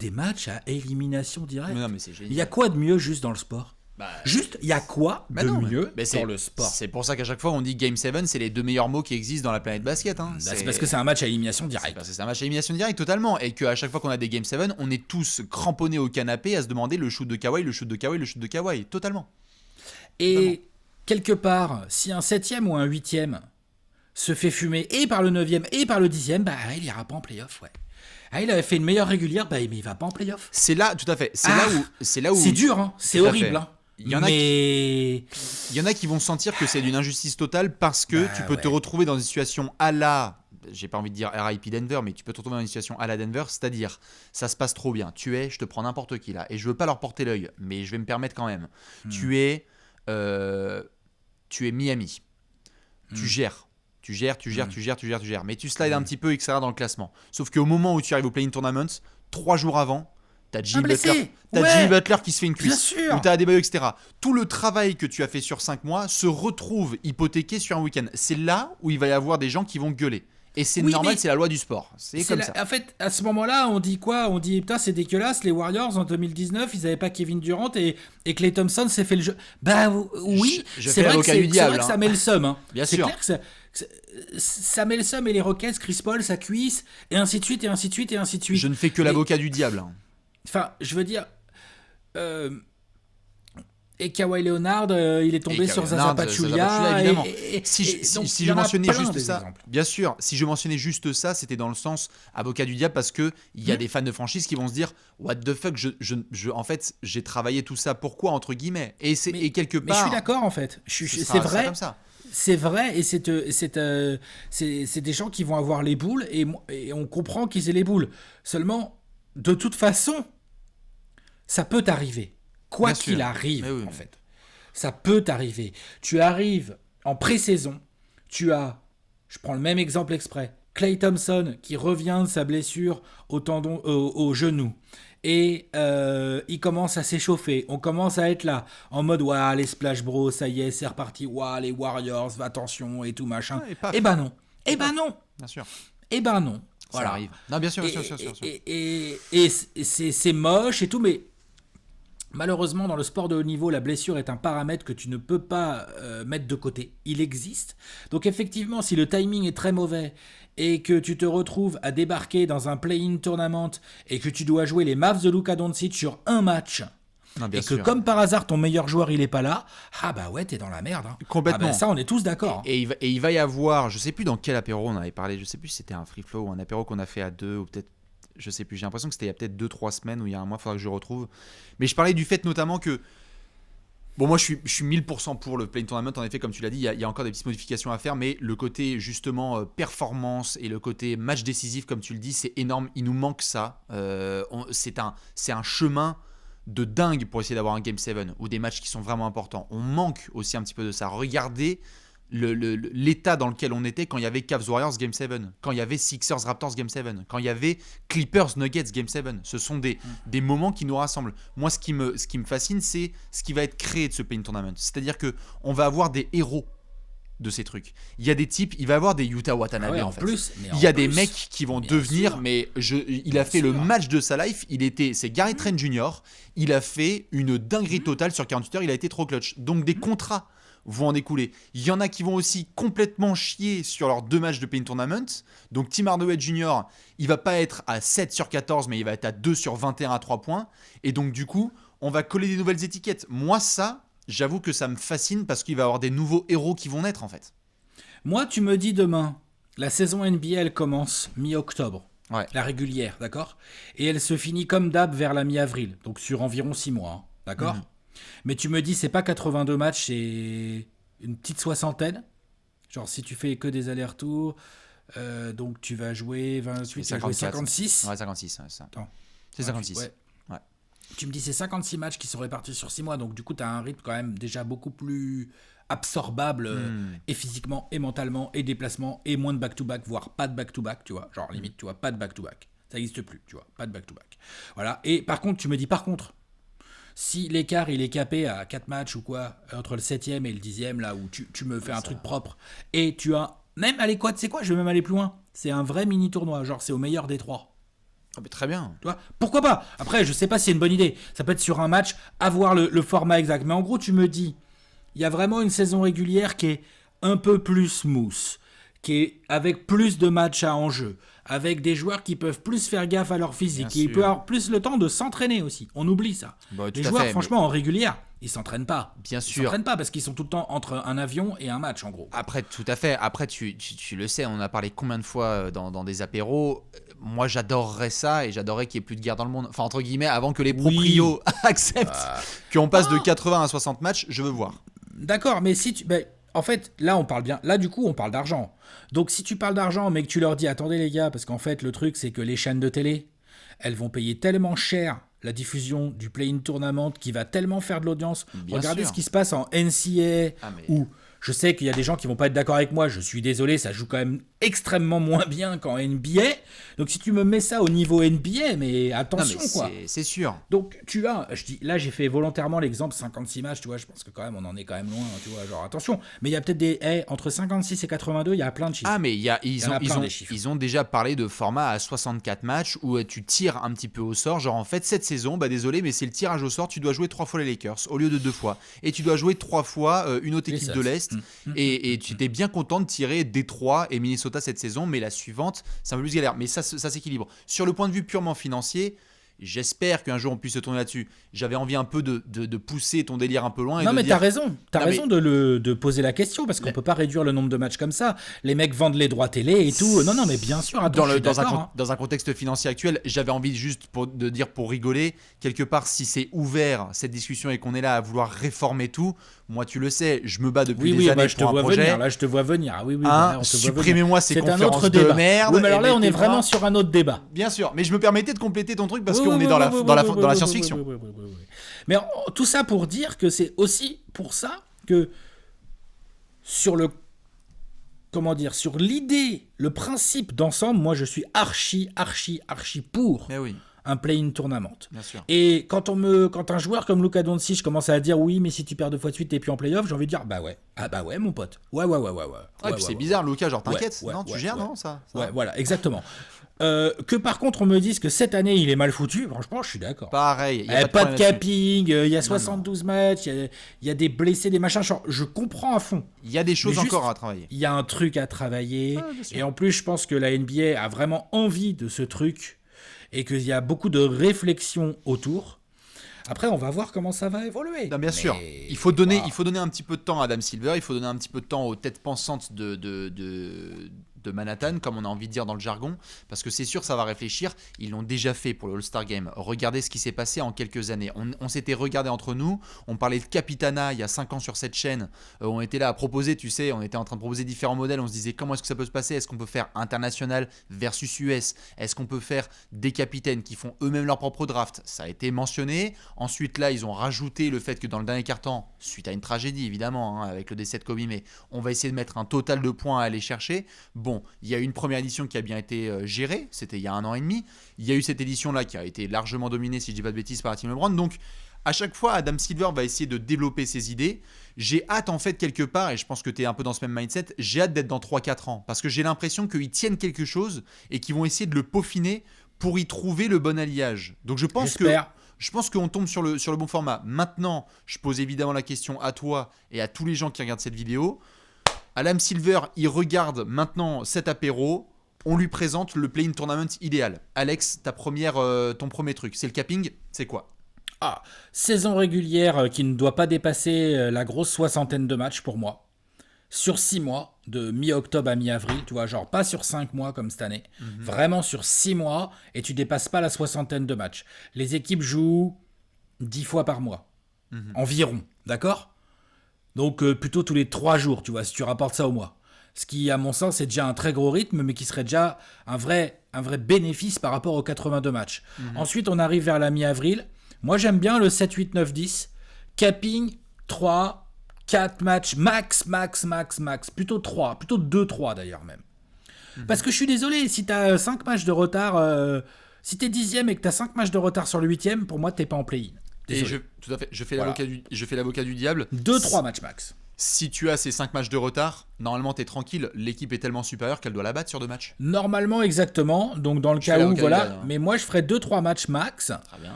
des matchs à élimination directe. Non, mais c'est génial. Il y a quoi de mieux juste dans le sport ? Juste, il y a quoi de mieux dans le sport ? C'est pour ça qu'à chaque fois on dit Game 7, c'est les 2 meilleurs mots qui existent dans la planète basket. Hein. C'est parce que c'est un match à élimination directe. C'est un match à élimination directe, totalement. Et qu'à chaque fois qu'on a des Game 7, on est tous cramponnés au canapé à se demander le shoot de Kawhi, le shoot de Kawhi, le shoot de Kawhi. Totalement. Et quelque part, si un 7e ou un 8e se fait fumer et par le 9e et par le 10e, bah il ira pas en play-off, ouais. Ah, il avait fait une meilleure régulière, bah, mais il va pas en play-off. C'est là, tout à fait. C'est là où. C'est dur, hein. C'est horrible. Hein. Il y en a qui vont sentir que c'est d'une injustice totale parce que tu peux te retrouver dans une situation à la. J'ai pas envie de dire RIP Denver, mais tu peux te retrouver dans une situation à la Denver, c'est-à-dire ça se passe trop bien. Je te prends n'importe qui là, et je veux pas leur porter l'œil, mais je vais me permettre quand même. Tu es Miami. Tu gères, mais tu slides un petit peu, etc. dans le classement. Sauf qu'au moment où tu arrives au play-in tournament, 3 jours avant, t'as Jimmy Butler qui se fait une cuisse, ou t'as Adebayo, etc. Tout le travail que tu as fait sur 5 mois se retrouve hypothéqué sur un week-end. C'est là où il va y avoir des gens qui vont gueuler. Et c'est normal, c'est la loi du sport. C'est comme ça. En fait, à ce moment-là, on dit quoi ? On dit, putain, c'est dégueulasse, les Warriors en 2019, ils n'avaient pas Kevin Durant et Klay Thompson s'est fait le jeu. Bah oui, c'est vrai que ça met le seum. Hein. Bien sûr. C'est clair que ça met le seum et les Rockets, Chris Paul, sa cuisse, et ainsi de suite, et ainsi de suite, et ainsi de suite. Je ne fais que l'avocat du diable. Enfin, je veux dire... Et Kawhi Leonard, il est tombé sur Zaza Pachulia. Évidemment. Si je mentionnais juste ça, exemples. Bien sûr, si je mentionnais juste ça, c'était dans le sens avocat du diable parce que il y a des fans de franchise qui vont se dire what the fuck, en fait, j'ai travaillé tout ça pourquoi entre guillemets et quelque part. Mais je suis d'accord en fait. C'est vrai. Comme ça. C'est vrai et c'est des gens qui vont avoir les boules et on comprend qu'ils aient les boules. Seulement, de toute façon, ça peut arriver. Quoi qu'il arrive, en fait. Ça peut t'arriver. Tu arrives en pré-saison, je prends le même exemple exprès, Klay Thompson qui revient de sa blessure au genou. Et il commence à s'échauffer. On commence à être là, en mode, ouais, les Splash Bros, ça y est, c'est reparti. Ouais, les Warriors, attention et tout machin. Et ben non. Bien sûr. Et ben non. Voilà. Ça arrive. Non, bien sûr. Et c'est moche et tout, mais... Malheureusement, dans le sport de haut niveau, la blessure est un paramètre que tu ne peux pas mettre de côté. Il existe. Donc effectivement, si le timing est très mauvais et que tu te retrouves à débarquer dans un play-in tournament et que tu dois jouer les Mavs de Luka Doncic sur un match et que comme par hasard ton meilleur joueur il est pas là, ah bah ouais, t'es dans la merde. Hein. Complètement. Ah bah ça, on est tous d'accord. Et il va y avoir, je sais plus dans quel apéro on avait parlé, je sais plus si c'était un free flow ou un apéro qu'on a fait à 2 ou peut-être. Je sais plus, j'ai l'impression que c'était il y a peut-être 2-3 semaines ou il y a un mois, il faudra que je retrouve. Mais je parlais du fait notamment que... Bon, moi je suis 1000% pour le play-in tournament, en effet, comme tu l'as dit, il y a encore des petites modifications à faire, mais le côté justement performance et le côté match décisif, comme tu le dis, c'est énorme, il nous manque ça. C'est un chemin de dingue pour essayer d'avoir un Game 7 ou des matchs qui sont vraiment importants. On manque aussi un petit peu de ça. Regardez l'état dans lequel on était quand il y avait Cavs Warriors Game 7, quand il y avait Sixers Raptors Game 7, quand il y avait Clippers Nuggets Game 7. Ce sont des moments qui nous rassemblent. Moi, ce qui me fascine, c'est ce qui va être créé de ce play-in tournament. C'est-à-dire qu'on va avoir des héros de ces trucs. Il y a des types, il va y avoir des Yuta Watanabe en fait. Il y a des mecs qui vont devenir, sûr. Mais il a fait le match de sa life, c'est Gary Trent Jr., il a fait une dinguerie totale sur 48 heures, il a été trop clutch. Donc des contrats vont en découler. Il y en a qui vont aussi complètement chier sur leurs 2 matchs de play-in tournament. Donc Tim Hardaway Jr., il va pas être à 7 sur 14, mais il va être à 2 sur 21 à 3 points. Et donc du coup, on va coller des nouvelles étiquettes. Moi, ça, j'avoue que ça me fascine parce qu'il va y avoir des nouveaux héros qui vont naître en fait. Moi, tu me dis demain, la saison NBA, elle commence mi-octobre. Ouais. La régulière, d'accord ? Et elle se finit comme d'hab vers la mi-avril, donc sur environ 6 mois, hein, d'accord ? Mais tu me dis, c'est pas 82 matchs, c'est une petite soixantaine. Genre, si tu fais que des allers-retours, donc tu vas jouer 28, 56. Ouais, 56, ouais, c'est ça. Attends. C'est 56. Ouais. Tu me dis, c'est 56 matchs qui sont répartis sur 6 mois, donc du coup, tu as un rythme quand même déjà beaucoup plus absorbable, et physiquement, et mentalement, et déplacement, et moins de back-to-back, voire pas de back-to-back, tu vois. Genre, limite, tu vois, pas de back-to-back. Ça n'existe plus, tu vois, pas de back-to-back. Voilà. Et par contre, tu me dis, si l'écart il est capé à 4 matchs ou quoi, entre le 7e et le 10e, là où tu me fais un truc propre, et tu as. Même, allez, quoi, tu sais quoi, je vais même aller plus loin. C'est un vrai mini tournoi, genre c'est au meilleur des 3. Ah, mais très bien. Tu vois, pourquoi pas ? Après, je sais pas si c'est une bonne idée. Ça peut être sur un match, avoir le format exact. Mais en gros, tu me dis, il y a vraiment une saison régulière qui est un peu plus smooth, qui est avec plus de matchs à enjeu, avec des joueurs qui peuvent plus faire gaffe à leur physique, qui peuvent avoir plus le temps de s'entraîner aussi. On oublie ça. Les joueurs, franchement, en régulière, Ils s'entraînent pas. Bien sûr. Ils s'entraînent pas parce qu'ils sont tout le temps entre un avion et un match, en gros. Après, tout à fait. Après, tu le sais, on a parlé combien de fois dans des apéros. Moi, j'adorerais ça et j'adorerais qu'il n'y ait plus de guerre dans le monde. Enfin, entre guillemets, avant que les proprios acceptent qu'on passe de 80 à 60 matchs, je veux voir. D'accord, mais si tu... en fait, là, on parle bien. Là, du coup, on parle d'argent. Donc, si tu parles d'argent, mais que tu leur dis, attendez les gars, parce qu'en fait, le truc, c'est que les chaînes de télé, elles vont payer tellement cher la diffusion du play-in tournament qui va tellement faire de l'audience. Regardez ce qui se passe en NCAA où je sais qu'il y a des gens qui vont pas être d'accord avec moi. Je suis désolé, ça joue quand même extrêmement moins bien qu'en NBA. Donc si tu me mets ça au niveau NBA, mais attention quoi. C'est sûr. Donc tu as, là j'ai fait volontairement l'exemple 56 matchs, tu vois, je pense que quand même on en est quand même loin, tu vois, genre attention. Mais il y a peut-être des entre 56 et 82, il y a plein de chiffres. Ah mais ils ont déjà parlé de format à 64 matchs où tu tires un petit peu au sort, genre en fait cette saison, désolé mais c'est le tirage au sort, tu dois jouer 3 fois les Lakers au lieu de 2 fois et tu dois jouer 3 fois une autre équipe de l'Est et tu étais bien content de tirer Détroit et Minnesota cette saison, mais la suivante c'est un peu plus galère, mais ça s'équilibre. Sur le point de vue purement financier, j'espère qu'un jour on puisse se tourner là-dessus. J'avais envie un peu de pousser ton délire un peu loin. Non, mais t'as raison. T'as raison de poser la question parce qu'on peut pas réduire le nombre de matchs comme ça. Les mecs vendent les droits télé et tout. Non, mais bien sûr. Attends, dans un contexte financier actuel, j'avais envie juste de dire pour rigoler, quelque part, si c'est ouvert cette discussion et qu'on est là à vouloir réformer tout, moi tu le sais, je me bats depuis des années pour un projet. Là, je te vois venir. Ah, oui, supprimez-moi ces conférences de merde. Oui, mais alors là, on est vraiment sur un autre débat. Bien sûr, mais je me permettais de compléter ton truc parce qu'on est dans la science-fiction. Oui. Mais tout ça pour dire que c'est aussi pour ça que sur l'idée, le principe d'ensemble, moi je suis archi pour un play-in tournament. Bien sûr. Et quand un joueur comme Luka Doncic commence à dire oui, mais si tu perds 2 fois de suite, t'es plus en play-off, j'ai envie de dire bah ouais. Ah bah ouais, mon pote. Ouais. Puis c'est bizarre, Luka, genre t'inquiète, tu gères, non ça Ouais, voilà, exactement. Que par contre on me dise que cette année il est mal foutu, franchement je suis d'accord. Pareil, pas de capping, il y a 72 matchs, il y a des blessés, des machins, genre, je comprends à fond. Il y a des choses encore à travailler. Il y a un truc à travailler, et en plus je pense que la NBA a vraiment envie de ce truc, et qu'il y a beaucoup de réflexion autour. Après, on va voir comment ça va évoluer. Non, bien sûr. Il faut donner un petit peu de temps à Adam Silver, il faut donner un petit peu de temps aux têtes pensantes de Manhattan, comme on a envie de dire dans le jargon, parce que c'est sûr, ça va réfléchir. Ils l'ont déjà fait pour le All-Star Game. Regardez ce qui s'est passé en quelques années. On s'était regardé entre nous, on parlait de Capitana il y a 5 ans sur cette chaîne. On était là à proposer, tu sais, on était en train de proposer différents modèles. On se disait comment est-ce que ça peut se passer ? Est-ce qu'on peut faire international versus US ? Est-ce qu'on peut faire des capitaines qui font eux-mêmes leur propre draft ? Ça a été mentionné. Ensuite, là, ils ont rajouté le fait que dans le dernier quart-temps, suite à une tragédie évidemment, avec le décès de Kobe, mais on va essayer de mettre un total de points à aller chercher. Bon, il y a eu une première édition qui a bien été gérée, c'était il y a 1 an et demi. Il y a eu cette édition-là qui a été largement dominée, si je ne dis pas de bêtises, par la Team LeBron. Donc, à chaque fois, Adam Silver va essayer de développer ses idées. J'ai hâte, en fait, quelque part, et je pense que tu es un peu dans ce même mindset, j'ai hâte d'être dans 3-4 ans. Parce que j'ai l'impression qu'ils tiennent quelque chose et qu'ils vont essayer de le peaufiner pour y trouver le bon alliage. Donc, je pense qu'on tombe sur le bon format. Maintenant, je pose évidemment la question à toi et à tous les gens qui regardent cette vidéo. Adam Silver, il regarde maintenant cet apéro, on lui présente le play-in tournament idéal. Alex, ton premier truc, c'est le capping, c'est quoi ? Saison régulière qui ne doit pas dépasser la grosse 60aine de matchs pour moi. Sur 6 mois, de mi-octobre à mi-avril, tu vois, genre pas sur 5 mois comme cette année, vraiment sur 6 mois, et tu dépasses pas la 60aine de matchs. Les équipes jouent 10 fois par mois, environ, d'accord ? Donc plutôt tous les 3 jours, tu vois, si tu rapportes ça au mois. Ce qui, à mon sens, est déjà un très gros rythme, mais qui serait déjà un vrai bénéfice par rapport aux 82 matchs. Ensuite, on arrive vers la mi-avril. Moi, j'aime bien le 7, 8, 9, 10. Capping, 3, 4 matchs, max. Plutôt 3, plutôt 2, 3 d'ailleurs même. Parce que je suis désolé, si t'as 5 matchs de retard, si t'es 10e et que t'as 5 matchs de retard sur le 8e, pour moi, t'es pas en play-in. Désolé. Tout à fait, je fais l'avocat du diable. 2-3 matchs max. Si tu as ces 5 matchs de retard, normalement t'es tranquille, l'équipe est tellement supérieure qu'elle doit la battre sur 2 matchs. Normalement, exactement, donc dans le cas où, voilà, mais moi je ferais 2-3 matchs max,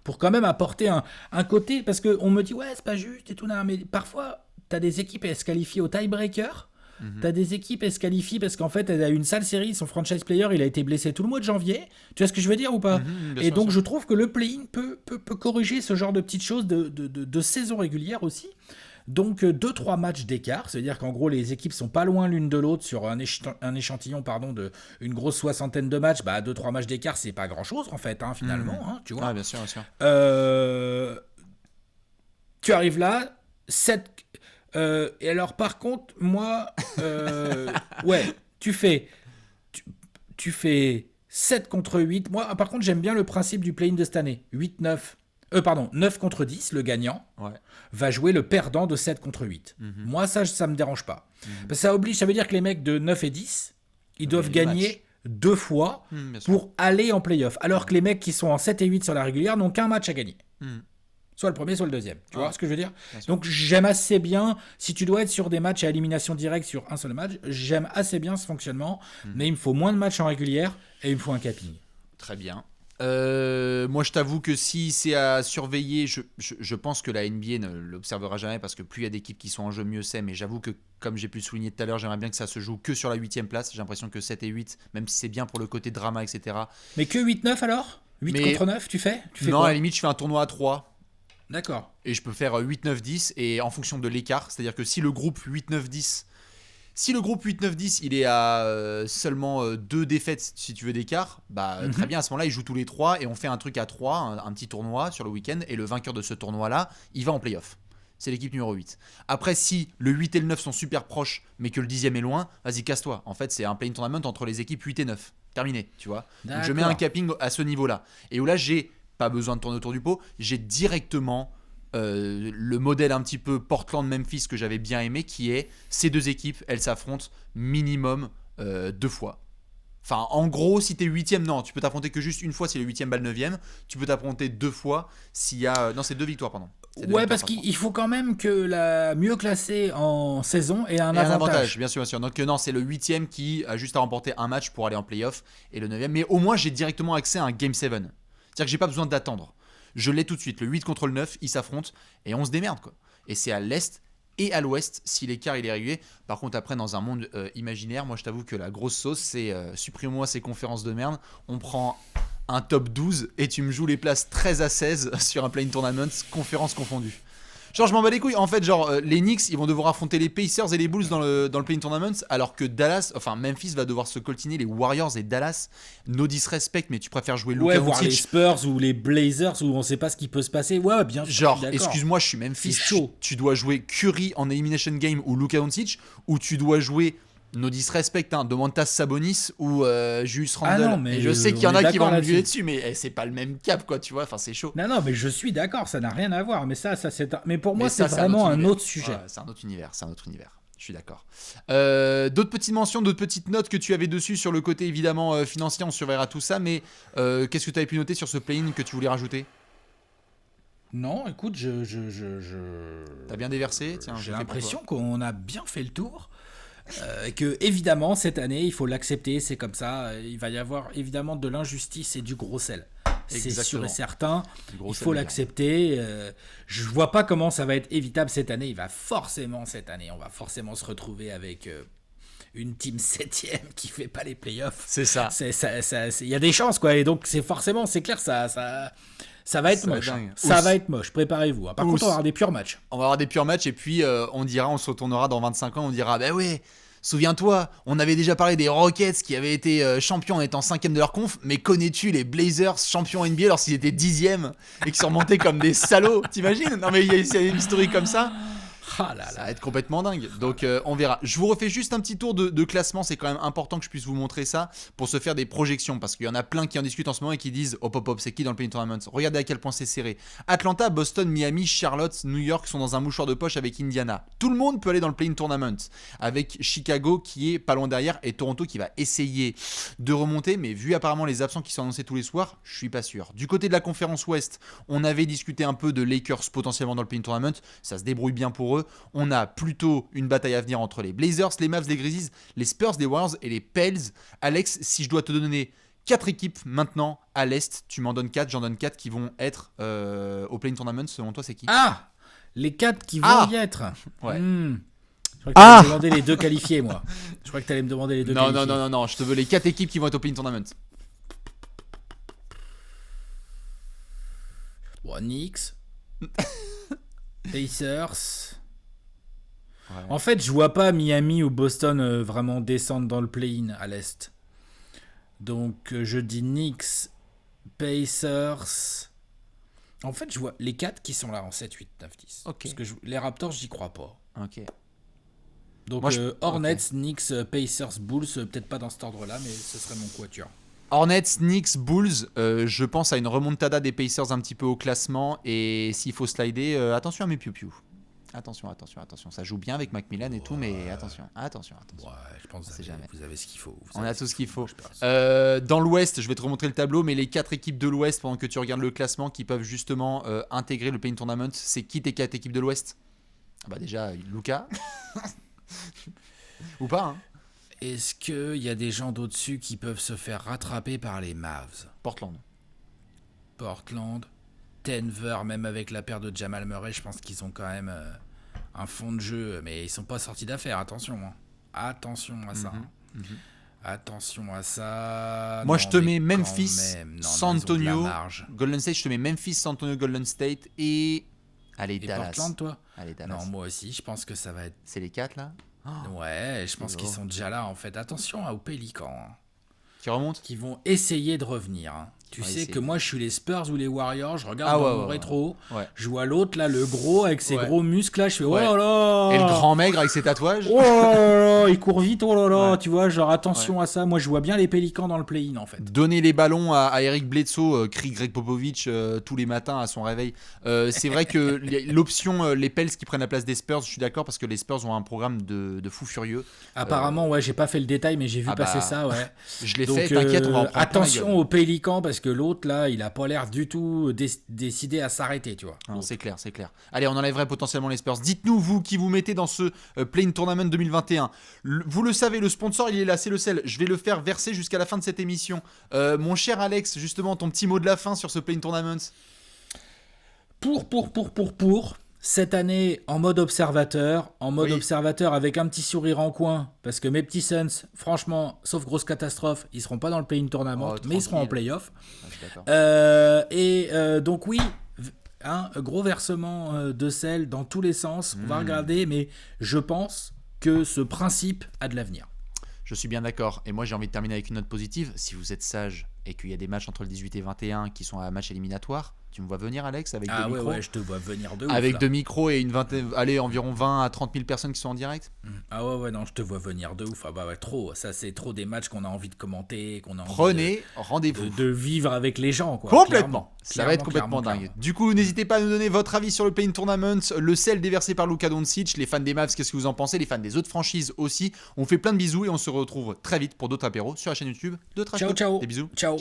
pour quand même apporter un côté, parce qu'on me dit, ouais, c'est pas juste et tout, mais parfois, t'as des équipes, elles se qualifient au tiebreaker, T'as des équipes, elles se qualifient parce qu'en fait, elle a eu une sale série. Son franchise player, il a été blessé tout le mois de janvier. Tu vois ce que je veux dire ou pas? Et sûr, donc, je trouve que le play-in peut corriger ce genre de petites choses de saison régulière aussi. Donc 2-3 matchs d'écart, c'est-à-dire qu'en gros les équipes sont pas loin l'une de l'autre sur un échantillon de une grosse soixantaine de matchs. 2-3 matchs d'écart, c'est pas grand-chose en fait, finalement, tu vois. Ah, bien sûr, bien sûr. Tu arrives là, 7... et alors par contre, moi, tu fais 7 contre 8. Moi, par contre, j'aime bien le principe du play-in de cette année. 8-9. 9 contre 10, le gagnant va jouer le perdant de 7 contre 8. Moi, ça me dérange pas. Parce que ça veut dire que les mecs de 9 et 10, ils doivent gagner 2 fois pour aller en play-off. Alors que les mecs qui sont en 7 et 8 sur la régulière n'ont qu'un match à gagner. Soit le premier, soit le deuxième. Tu vois ce que je veux dire? Donc, j'aime assez bien, si tu dois être sur des matchs à élimination directe sur un seul match, j'aime assez bien ce fonctionnement, mais il me faut moins de matchs en régulière et il me faut un capping. Très bien. Moi, je t'avoue que si c'est à surveiller, je pense que la NBA ne l'observera jamais parce que plus il y a d'équipes qui sont en jeu, mieux c'est. Mais j'avoue que, comme j'ai pu le souligner tout à l'heure, j'aimerais bien que ça se joue que sur la 8e place. J'ai l'impression que 7 et 8, même si c'est bien pour le côté drama, etc. Mais que 8-9 alors? 8 contre 9, tu fais non, quoi? à la limite, je fais un tournoi à 3. D'accord. Et je peux faire 8-9-10 et en fonction de l'écart, c'est-à-dire que si le groupe 8-9-10, il est à seulement 2 défaites, si tu veux, d'écart, très bien, à ce moment-là, ils jouent tous les 3 et on fait un truc à 3, un petit tournoi sur le week-end, et le vainqueur de ce tournoi-là, il va en play-off. C'est l'équipe numéro 8. Après, si le 8 et le 9 sont super proches, mais que le 10e est loin, vas-y, casse-toi. En fait, c'est un play-in tournament entre les équipes 8 et 9. Terminé, tu vois. Donc, je mets un capping à ce niveau-là. Et où là, j'ai pas besoin de tourner autour du pot, j'ai directement le modèle un petit peu Portland-Memphis que j'avais bien aimé, qui est ces deux équipes, elles s'affrontent minimum 2 fois. Enfin, en gros, si t'es 8ème, non, tu peux t'affronter que juste une fois si le 8ème bat le 9ème. Tu peux t'affronter 2 fois s'il y a. Non, c'est 2 victoires, pardon. Parce qu'il faut quand même que la mieux classée en saison ait un avantage. Bien sûr, bien sûr. Donc, non, c'est le 8ème qui a juste à remporter un match pour aller en playoff et le 9ème. Mais au moins, j'ai directement accès à un Game 7. C'est-à-dire que j'ai pas besoin d'attendre. Je l'ai tout de suite. Le 8 contre le 9, ils s'affrontent et on se démerde, quoi. Et c'est à l'est et à l'ouest si l'écart il est régulier. Par contre, après, dans un monde imaginaire, moi je t'avoue que la grosse sauce, c'est supprime-moi ces conférences de merde. On prend un top 12 et tu me joues les places 13 à 16 sur un play-in tournament, conférences confondues. Genre, je m'en bats les couilles. En fait, genre, les Knicks, ils vont devoir affronter les Pacers et les Bulls dans le play-in tournament, alors que Memphis va devoir se coltiner les Warriors et Dallas. No disrespect, mais tu préfères jouer Luka Doncic. Voir les Spurs ou les Blazers où on sait pas ce qui peut se passer. Ouais, bien sûr. Genre, excuse-moi, je suis Memphis. Tu dois jouer Curry en elimination game ou Luka Doncic, ou tu dois jouer. No disrespect, Domantas Sabonis ou Julius Randle. Ah non, mais et je sais qu'il y en a qui vont me gueuler dessus, mais c'est pas le même cap, quoi, tu vois. Enfin, c'est chaud. Non, mais je suis d'accord, ça n'a rien à voir. Mais mais pour moi, c'est vraiment un autre sujet. Ouais, c'est un autre univers, Je suis d'accord. D'autres petites mentions, d'autres petites notes que tu avais dessus sur le côté évidemment financier, on surveillera tout ça. Mais qu'est-ce que tu avais pu noter sur ce play-in que tu voulais rajouter? Non, écoute, T'as bien déversé? Tiens, j'ai l'impression qu'on a bien fait le tour. Et que évidemment cette année il faut l'accepter, c'est comme ça, il va y avoir évidemment de l'injustice et du gros sel, c'est sûr et certain, il faut l'accepter. Je vois pas comment ça va être évitable cette année. On va forcément se retrouver avec une team 7ème qui fait pas les playoffs. C'est ça, il y a des chances, quoi, et donc c'est clair, ça va être moche. Ça va être moche, préparez-vous. Par contre, on va avoir des purs matchs. On va avoir des purs matchs et puis on se retournera dans 25 ans, on dira bah ouais, souviens-toi, on avait déjà parlé des Rockets qui avaient été champions en étant 5ème de leur conf, mais connais-tu les Blazers champions NBA lorsqu'ils étaient 10ème et qui sont remontés comme des salauds? T'imagines? Non mais il y a une histoire comme ça. Ça va être complètement dingue. Donc on verra. Je vous refais juste un petit tour de classement. C'est quand même important que je puisse vous montrer ça pour se faire des projections, parce qu'il y en a plein qui en discutent en ce moment et qui disent hop, c'est qui dans le play-in tournament? Regardez à quel point c'est serré. Atlanta, Boston, Miami, Charlotte, New York sont dans un mouchoir de poche avec Indiana. Tout le monde peut aller dans le play-in tournament, avec Chicago qui est pas loin derrière et Toronto qui va essayer de remonter, mais vu apparemment les absents qui sont annoncés tous les soirs, je suis pas sûr. Du côté de la conférence Ouest, on avait discuté un peu de Lakers potentiellement dans le play-in tournament. Ça se débrouille bien pour eux. On a plutôt une bataille à venir entre les Blazers, les Mavs, les Grizzlies, les Spurs, les Warriors et les Pels. Alex, si je dois te donner 4 équipes maintenant à l'Est, tu m'en donnes 4, j'en donne 4 qui vont être au play-in tournament. Selon toi, c'est qui? Les 4 qui vont y être. Ouais. Je crois que tu allais me demander les 2 qualifiés, moi. Je crois que tu allais me demander les 2 qualifiés. Non, je te veux les 4 équipes qui vont être au Play-in Tournament. Bon, Knicks, Pacers. Ouais. En fait, je vois pas Miami ou Boston vraiment descendre dans le play-in à l'Est. Donc, je dis Knicks, Pacers. En fait, je vois les 4 qui sont là en 7, 8, 9, 10. Okay. Parce que les Raptors, j'y crois pas. Ok. Donc, Hornets, Knicks, Pacers, Bulls, peut-être pas dans cet ordre-là, mais ce serait mon quatuor. Hornets, Knicks, Bulls, je pense à une remontada des Pacers un petit peu au classement. Et s'il faut slider, attention à mes piou-piou. Attention. Ça joue bien avec Macmillan et tout, mais attention. Ouais, je pense que vous avez ce qu'il faut. On a tout ce qu'il faut. Dans l'Ouest, je vais te remontrer le tableau, mais les 4 équipes de l'Ouest, pendant que tu regardes le classement, qui peuvent justement intégrer le Play-in Tournament, c'est qui tes 4 équipes de l'Ouest ? Bah déjà, Luka. Ou pas, hein. Est-ce qu'il y a des gens d'au-dessus qui peuvent se faire rattraper par les Mavs ? Portland, Denver, même avec la paire de Jamal Murray, je pense qu'ils ont quand même un fond de jeu, mais ils sont pas sortis d'affaire, attention à ça. Attention à ça. Moi, je te mets Memphis, San Antonio, Golden State, je te mets Memphis, San Antonio, Golden State et... Allez, Dallas. Portland, toi ? Allez, Dallas. Non, moi aussi, je pense que ça va être... C'est les 4, là ? Ouais, je pense qu'ils sont déjà là, en fait. Attention aux Pélicans. Qui remontent ? Qui vont essayer de revenir. Tu sais que moi, je suis les Spurs ou les Warriors. Je regarde dans mon rétro. Ouais. Je vois l'autre, là, le gros, avec ses gros muscles, là. Je fais, oh là là. Et le grand maigre avec ses tatouages. Oh là là, il court vite, oh là là. Ouais. Tu vois, genre, attention à ça. Moi, je vois bien les Pélicans dans le play-in, en fait. Donner les ballons à Eric Bledsoe, crie Greg Popovich tous les matins à son réveil. C'est vrai que l'option, les Pels qui prennent la place des Spurs, je suis d'accord, parce que les Spurs ont un programme de fou furieux. Apparemment, ouais, j'ai pas fait le détail, mais j'ai vu passer ça, ouais. Je l'ai fait, t'inquiète, on va en prendre attention aux Pélicans, parce que l'autre, là, il a pas l'air du tout décidé à s'arrêter, tu vois. Non, c'est clair. Allez, on enlèverait potentiellement les Spurs. Dites-nous, vous, qui vous mettez dans ce Play-in Tournament 2021. Vous le savez, le sponsor, il est là, c'est le sel. Je vais le faire verser jusqu'à la fin de cette émission. Mon cher Alex, justement, ton petit mot de la fin sur ce Play-in Tournament. Pour. Cette année, en mode observateur avec un petit sourire en coin, parce que mes petits Suns, franchement, sauf grosse catastrophe, ils seront pas dans le Play-in Tournament, mais ils seront en Play-off. Donc oui, gros versement de sel dans tous les sens, on va regarder, mais je pense que ce principe a de l'avenir. Je suis bien d'accord, et moi j'ai envie de terminer avec une note positive. Si vous êtes sage et qu'il y a des matchs entre le 18 et 21 qui sont à match éliminatoire, tu me vois venir, Alex, avec deux micros. Ouais, je te vois venir de ouf. Avec 2 micros et environ 20 à 30 000 personnes qui sont en direct. Non, je te vois venir de ouf. Trop. Ça, c'est trop des matchs qu'on a envie de commenter, qu'on a envie Prenez rendez-vous. De vivre avec les gens, quoi. Complètement. Ça va être complètement dingue. Du coup, n'hésitez pas à nous donner votre avis sur le Play-in Tournament, le sel déversé par Luka Doncic, les fans des Mavs, qu'est-ce que vous en pensez, les fans des autres franchises aussi. On fait plein de bisous et on se retrouve très vite pour d'autres apéros sur la chaîne YouTube de Trash Talk. Ciao. Des bisous. Ciao.